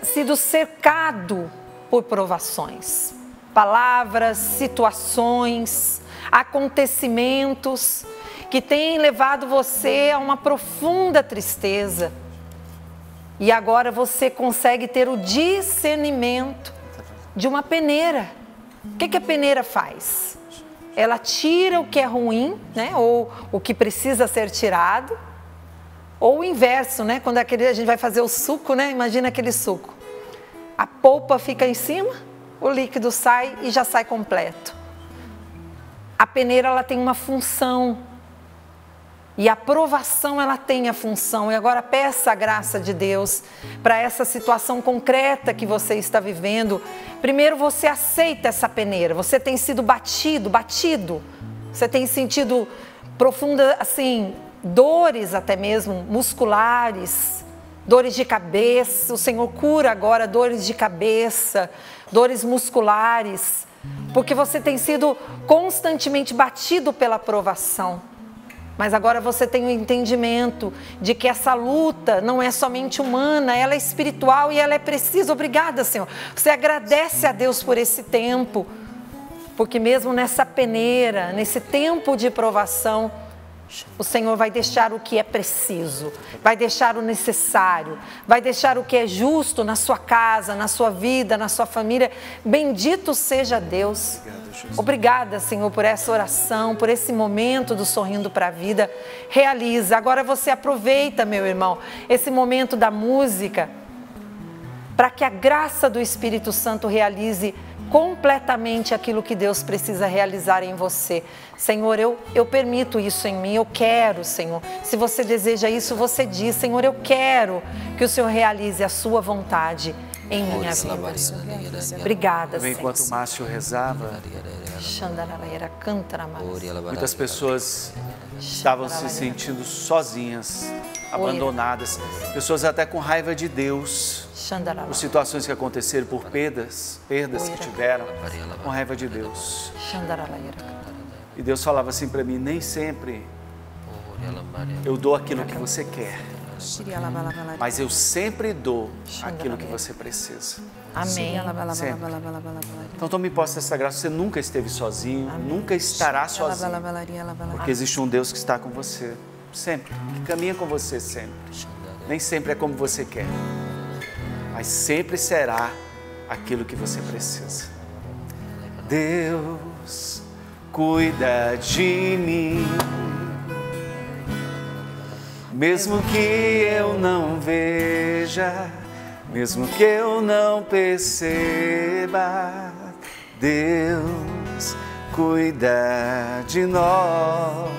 sido cercado por provações. Palavras, situações, acontecimentos que têm levado você a uma profunda tristeza. E agora você consegue ter o discernimento de uma peneira. O que a peneira faz? Ela tira o que é ruim, né? Ou o que precisa ser tirado. Ou o inverso, né? Quando a gente vai fazer o suco, né? Imagina aquele suco. A polpa fica em cima, o líquido sai e já sai completo. A peneira, ela tem uma função. E a provação, ela tem a função. E agora peça a graça de Deus para essa situação concreta que você está vivendo. Primeiro você aceita essa peneira. Você tem sido batido. Você tem sentido profunda, assim, dores até mesmo musculares, dores de cabeça. O Senhor cura agora dores de cabeça, dores musculares, porque você tem sido constantemente batido pela provação. Mas agora você tem o entendimento de que essa luta não é somente humana, ela é espiritual e ela é precisa. Obrigada, Senhor. Você agradece a Deus por esse tempo, porque mesmo nessa peneira, nesse tempo de provação, o Senhor vai deixar o que é preciso, vai deixar o necessário, vai deixar o que é justo na sua casa, na sua vida, na sua família. Bendito seja Deus. Obrigada, Senhor, por essa oração, por esse momento do Sorrindo para a Vida. Realiza. Agora você aproveita, meu irmão, esse momento da música para que a graça do Espírito Santo realize completamente aquilo que Deus precisa realizar em você. Senhor, eu permito isso em mim, eu quero, Senhor. Se você deseja isso, você diz: Senhor, eu quero que o Senhor realize a sua vontade em minha vida. Obrigada, Senhor. Enquanto o Márcio rezava, muitas pessoas estavam se sentindo sozinhas, abandonadas, pessoas até com raiva de Deus, por situações que aconteceram, por perdas que tiveram, com raiva de Deus. E Deus falava assim para mim: nem sempre eu dou aquilo que você quer, mas eu sempre dou aquilo que você precisa. Amém. Sempre. Então tome posse dessa graça. Você nunca esteve sozinho, nunca estará sozinho, porque existe um Deus que está com você sempre, que caminha com você sempre. Nem sempre é como você quer, mas sempre será aquilo que você precisa. Deus cuida de mim, mesmo que eu não veja, mesmo que eu não perceba. Deus cuida de nós,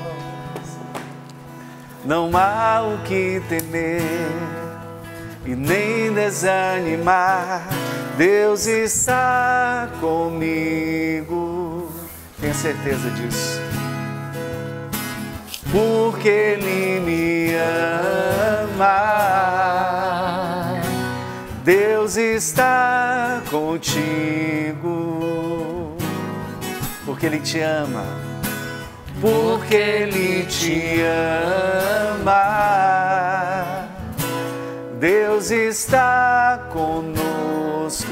não há o que temer, e nem desanimar. Deus está comigo, tenha certeza disso, porque Ele me ama. Deus está contigo, porque Ele te ama, porque Ele te ama. Deus está conosco,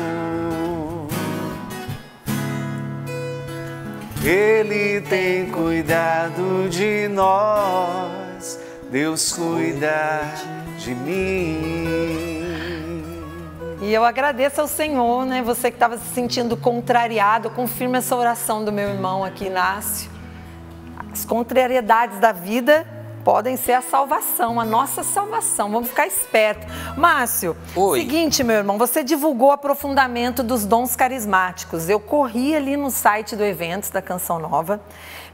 Ele tem cuidado de nós, Deus cuida de mim. E eu agradeço ao Senhor, né? Você que estava se sentindo contrariado, confirma essa oração do meu irmão aqui, Inácio. As contrariedades da vida podem ser a salvação, a nossa salvação. Vamos ficar espertos. Márcio, seguinte, meu irmão, você divulgou o aprofundamento dos dons carismáticos. Eu corri ali no site do Eventos da Canção Nova.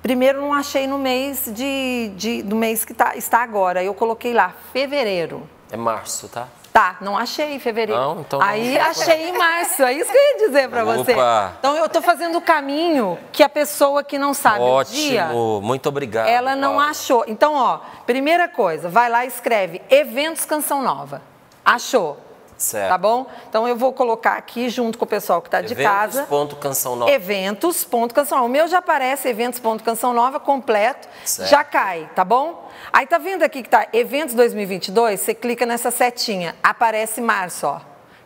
Primeiro, não achei no mês do mês que está agora. Eu coloquei lá, fevereiro. É março, tá? Tá, não achei em fevereiro. Não, então aí achei em março, é isso que eu ia dizer pra você. Então eu tô fazendo o caminho que a pessoa que não sabe o dia... Ótimo, muito obrigado. Ela não achou. Então, ó, primeira coisa, vai lá e escreve Eventos Canção Nova. Achou. Certo. Tá bom? Então eu vou colocar aqui junto com o pessoal que está de casa. Eventos.canção nova. Eventos.canção nova. O meu já aparece Eventos.canção nova completo. Certo. Já cai, tá bom? Aí tá vendo aqui que tá Eventos 2022? Você clica nessa setinha, aparece março, ó.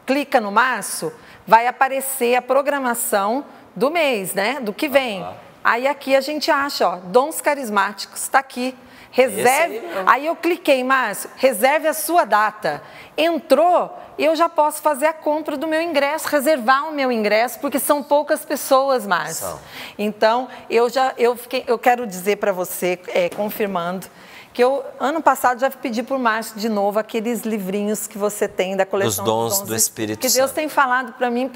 Clica no março, vai aparecer a programação do mês, né? Do que vem. Aí aqui a gente acha, ó, dons carismáticos, tá aqui. Reserve. Aí eu cliquei, Márcio, reserve a sua data. Entrou, eu já posso fazer a compra do meu ingresso, reservar o meu ingresso, porque são poucas pessoas, Márcio. Então, eu quero dizer para você, confirmando, que eu, ano passado, já pedi por Márcio de novo aqueles livrinhos que você tem da coleção dos dons do Espírito Santo. Que Deus tem falado para mim,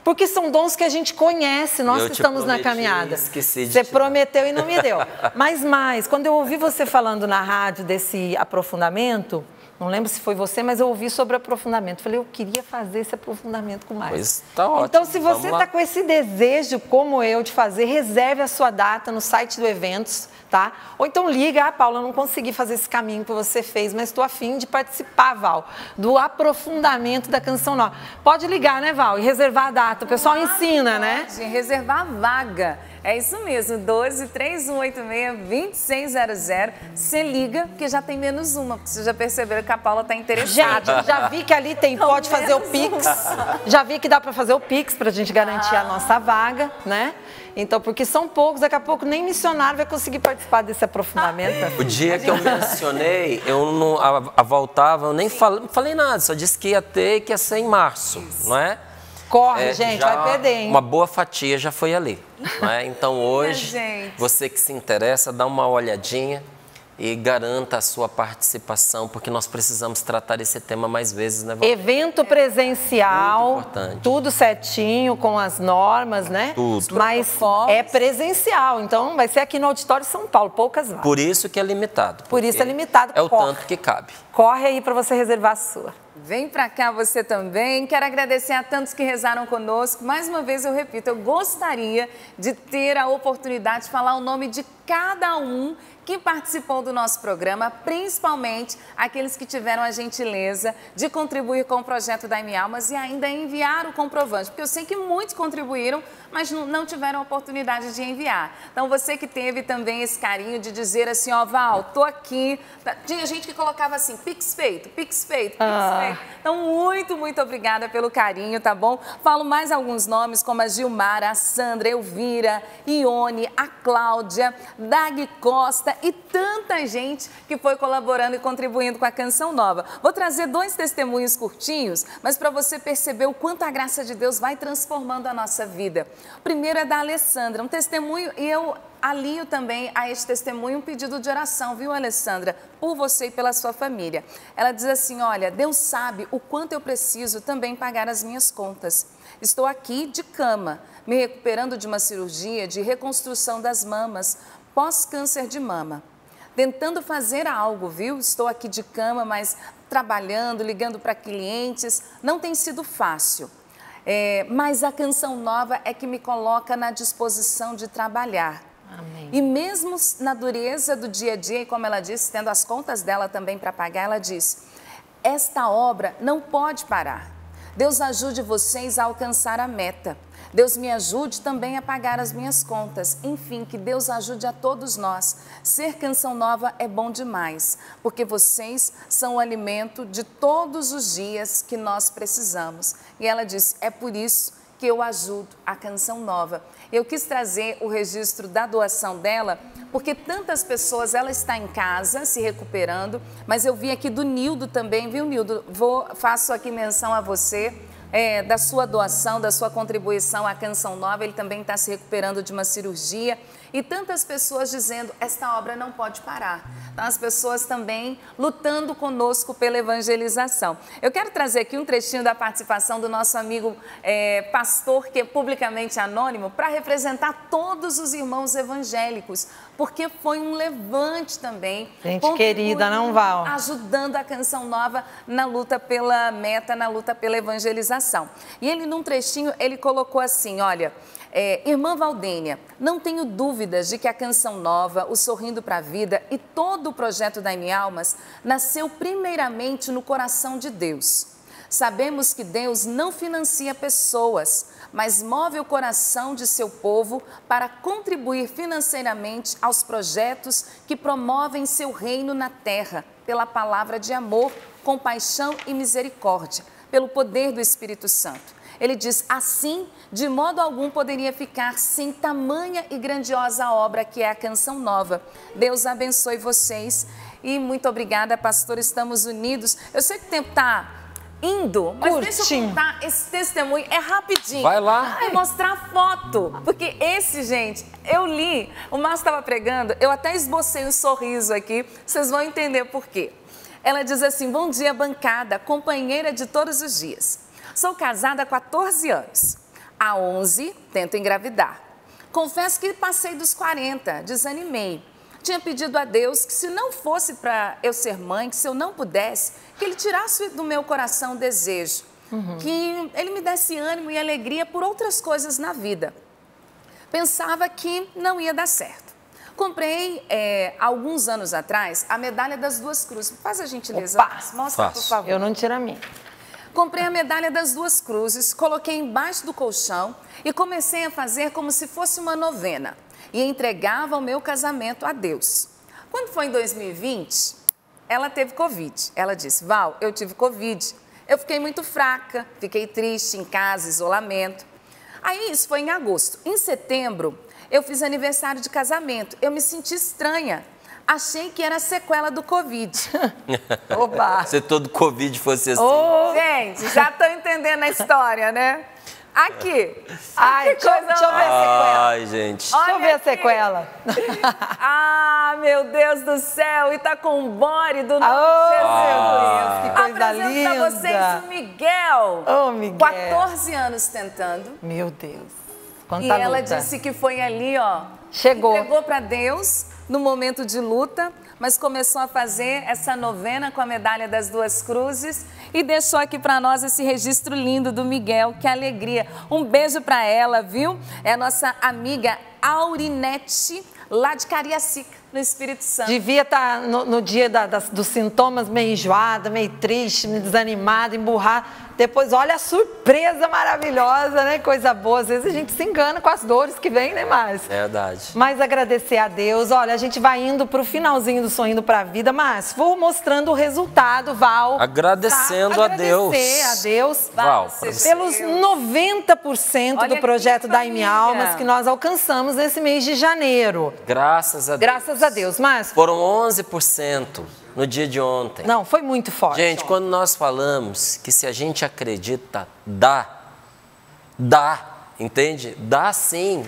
porque são dons que a gente conhece, nós que estamos na caminhada. Você prometeu e não me deu. Mas mais, quando eu ouvi você falando na rádio desse aprofundamento, não lembro se foi você, mas eu ouvi sobre aprofundamento. Falei, eu queria fazer esse aprofundamento com o Márcio. Pois tá ótimo. Então, se você está com esse desejo, como eu, de fazer, reserve a sua data no site do Eventos, tá? Ou então liga, Paula, eu não consegui fazer esse caminho que você fez, mas estou a fim de participar, Val, do aprofundamento da Canção Nova. Pode ligar, né, Val? E reservar a data. O pessoal ensina, né? Reservar a vaga. É isso mesmo, 12-3186-2600. Você liga, porque já tem menos uma, porque vocês já perceberam que a Paula está interessada. Gente, já vi que ali pode fazer o Pix. Já vi que dá para fazer o Pix para a gente garantir a nossa vaga, né? Então, porque são poucos, daqui a pouco nem missionário vai conseguir participar desse aprofundamento. O dia que eu mencionei, a voltava, eu nem falei nada, só disse que ia ter, que ia ser em março, não é? Corre, gente, vai perder, hein? Uma boa fatia já foi ali. Não é? Então hoje, você que se interessa, dá uma olhadinha e garanta a sua participação, porque nós precisamos tratar esse tema mais vezes, né, Val? Evento presencial, tudo certinho, com as normas, né? Tudo. Mas é presencial, então vai ser aqui no Auditório São Paulo, poucas vagas. Por isso que é limitado. Por isso é limitado. É o tanto que cabe. Corre aí para você reservar a sua. Vem pra cá você também. Quero agradecer a tantos que rezaram conosco. Mais uma vez eu repito, eu gostaria de ter a oportunidade de falar o nome de cada um que participou do nosso programa, principalmente aqueles que tiveram a gentileza de contribuir com o projeto da Almas e ainda enviar o comprovante, porque eu sei que muitos contribuíram, mas não tiveram a oportunidade de enviar. Então, você que teve também esse carinho de dizer assim, ó, Val, tô aqui. Tinha gente que colocava assim, Pix feito, Pix feito, Pix feito. Então, muito, muito obrigada pelo carinho, tá bom? Falo mais alguns nomes, como a Gilmara, a Sandra, Elvira, Ione, a Cláudia, Dag Costa e tanta gente que foi colaborando e contribuindo com a Canção Nova. Vou trazer 2 testemunhos curtinhos, mas para você perceber o quanto a graça de Deus vai transformando a nossa vida. O primeiro é da Alessandra, um testemunho, e eu alio também a este testemunho um pedido de oração, viu, Alessandra? Por você e pela sua família. Ela diz assim, olha, Deus sabe o quanto eu preciso também pagar as minhas contas. Estou aqui de cama, me recuperando de uma cirurgia de reconstrução das mamas, pós-câncer de mama. Tentando fazer algo, viu? Estou aqui de cama, mas trabalhando, ligando para clientes, não tem sido fácil. Mas a Canção Nova é que me coloca na disposição de trabalhar. Amém. E mesmo na dureza do dia a dia, e como ela disse, tendo as contas dela também para pagar, ela diz, esta obra não pode parar. Deus ajude vocês a alcançar a meta. Deus me ajude também a pagar as minhas contas. Enfim, que Deus ajude a todos nós. Ser Canção Nova é bom demais, porque vocês são o alimento de todos os dias que nós precisamos. E ela disse, é por isso que eu ajudo a Canção Nova. Eu quis trazer o registro da doação dela, porque tantas pessoas, ela está em casa se recuperando, mas eu vi aqui do Nildo também, viu, Nildo? Faço aqui menção a você, da sua doação, da sua contribuição à Canção Nova. Ele também está se recuperando de uma cirurgia. E tantas pessoas dizendo, esta obra não pode parar. Então, as pessoas também lutando conosco pela evangelização. Eu quero trazer aqui um trechinho da participação do nosso amigo pastor, que é publicamente anônimo, para representar todos os irmãos evangélicos, porque foi um levante também. Gente querida, não Val? Ajudando a Canção Nova na luta pela meta, na luta pela evangelização. E ele, num trechinho, ele colocou assim, olha... Irmã Valdênia, não tenho dúvidas de que a Canção Nova, o Sorrindo para a Vida e todo o projeto da M Almas nasceu primeiramente no coração de Deus. Sabemos que Deus não financia pessoas, mas move o coração de seu povo para contribuir financeiramente aos projetos que promovem seu reino na terra, pela palavra de amor, compaixão e misericórdia, pelo poder do Espírito Santo. Ele diz, assim, de modo algum poderia ficar sem tamanha e grandiosa obra que é a Canção Nova. Deus abençoe vocês e muito obrigada, pastor, estamos unidos. Eu sei que o tempo está indo, mas deixa eu contar esse testemunho, é rapidinho. Vai lá. Vou mostrar a foto, porque esse, gente, eu li, o Márcio estava pregando, eu até esbocei um sorriso aqui, vocês vão entender por quê. Ela diz assim, bom dia, bancada, companheira de todos os dias. Sou casada há 14 anos. Há 11, tento engravidar. Confesso que passei dos 40, desanimei. Tinha pedido a Deus que se não fosse para eu ser mãe, que se eu não pudesse, que Ele tirasse do meu coração o desejo. Que Ele me desse ânimo e alegria por outras coisas na vida. Pensava que não ia dar certo. Comprei, alguns anos atrás, a medalha das 2 cruzes. Faz a gentileza. Opa, mostra, por favor. Eu não tiro a minha. Comprei a medalha das 2 cruzes, coloquei embaixo do colchão e comecei a fazer como se fosse uma novena. E entregava o meu casamento a Deus. Quando foi em 2020, ela teve Covid. Ela disse, Val, eu tive Covid. Eu fiquei muito fraca, fiquei triste em casa, isolamento. Aí isso foi em agosto. Em setembro, eu fiz aniversário de casamento. Eu me senti estranha. Achei que era sequela do Covid. Opa! Se todo Covid fosse assim. Gente, já estão entendendo a história, né? Aqui. Ai, deixa eu ver a sequela. Ai, gente. Deixa eu ver a sequela. Ah, meu Deus do céu. E tá com um body do nome Jesus. Que coisa linda. Apresento pra vocês o Miguel. Ô, Miguel. 14 anos tentando. Meu Deus. Quanta E ela luta. disse que foi ali, ó. Chegou. Entregou para Deus no momento de luta, mas começou a fazer essa novena com a medalha das 2 cruzes e deixou aqui para nós esse registro lindo do Miguel. Que alegria. Um beijo para ela, viu? É a nossa amiga Aurinete, lá de Cariacica, no Espírito Santo. Devia estar no dia dos sintomas meio enjoada, meio triste, meio desanimada, emburrada. Depois, olha a surpresa maravilhosa, né? Coisa boa. Às vezes a gente se engana com as dores que vem, né, Márcio? Verdade. Mas agradecer a Deus. Olha, a gente vai indo para o finalzinho do Sorrindo para a Vida, mas vou mostrando o resultado, Val. Agradecendo a Deus. Agradecer a Deus, Val, pelos 90% Olha do projeto que da M família. Almas que nós alcançamos nesse mês de janeiro. Graças a Deus. Graças a Deus, Márcio. Foram 11% no dia de ontem. Não, foi muito forte. Gente, quando nós falamos que se a gente acredita, dá, entende? Dá sim.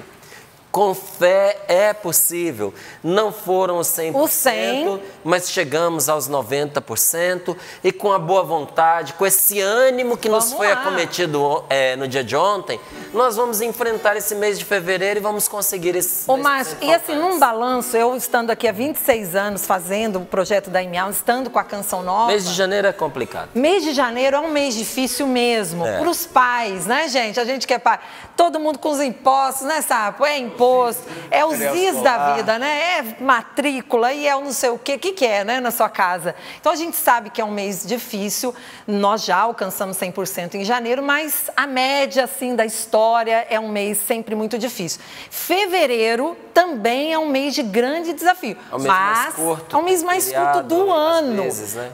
Com fé é possível. Não foram os 100%, mas chegamos aos 90% e com a boa vontade, com esse ânimo que nos foi acometido no dia de ontem, nós vamos enfrentar esse mês de fevereiro e vamos conseguir esse. Ô, Márcio, e assim, num balanço, eu estando aqui há 26 anos fazendo o projeto da IMEAL, estando com a Canção Nova. Mês de janeiro é complicado. Mês de janeiro é um mês difícil mesmo, para os pais, né, gente? A gente quer pai. Todo mundo com os impostos, né, Sapo? É imposto, é os is da vida, né? É matrícula e é o não sei o quê. O que é, né, na sua casa? Então, a gente sabe que é um mês difícil. Nós já alcançamos 100% em janeiro, mas a média, assim, da história é um mês sempre muito difícil. Fevereiro também é um mês de grande desafio. É um mês mais curto. É um mês mais curto do ano. Vezes, né?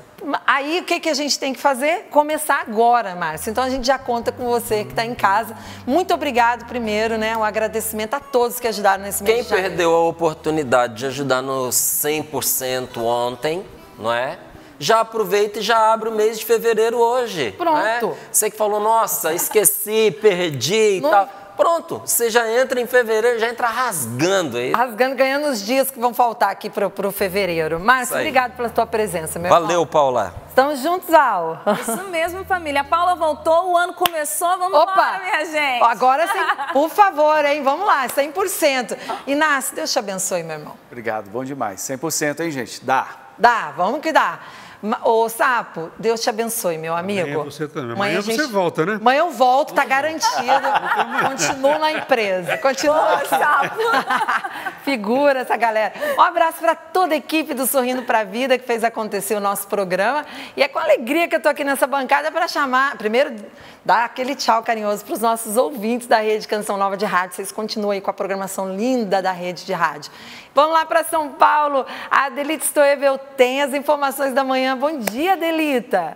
Aí, o que a gente tem que fazer? Começar agora, Márcio. Então, a gente já conta com você que está em casa. Muito obrigado, primeiro, né? Um agradecimento a todos que ajudaram nesse mês. Quem perdeu a oportunidade de ajudar no 100% ontem, não é? Já aproveita e já abre o mês de fevereiro hoje. Pronto. Né? Você que falou, nossa, esqueci, perdi e tal. Pronto, você já entra em fevereiro, já entra rasgando aí. Rasgando, ganhando os dias que vão faltar aqui pro fevereiro. Márcio, obrigado pela tua presença, meu Valeu, irmão. Paula. Estamos juntos, Al. Isso mesmo, família. A Paula voltou, o ano começou, vamos embora, minha gente. Agora sim, por favor, hein? Vamos lá, 100%. Inácio, Deus te abençoe, meu irmão. Obrigado, bom demais. 100%, hein, gente? Dá. Dá, vamos que dá. Ô, Sapo, Deus te abençoe, meu amigo. Amanhã você também. Amanhã você volta, né? Amanhã eu volto, tá garantido. Continuo na empresa. Continua, Sapo. Figura essa galera. Um abraço para toda a equipe do Sorrindo para a Vida que fez acontecer o nosso programa. E é com alegria que eu tô aqui nessa bancada para chamar, primeiro, dar aquele tchau carinhoso para os nossos ouvintes da Rede Canção Nova de Rádio. Vocês continuam aí com a programação linda da Rede de Rádio. Vamos lá para São Paulo. A Adelita Stoevel tem as informações da manhã. Bom dia, Adelita.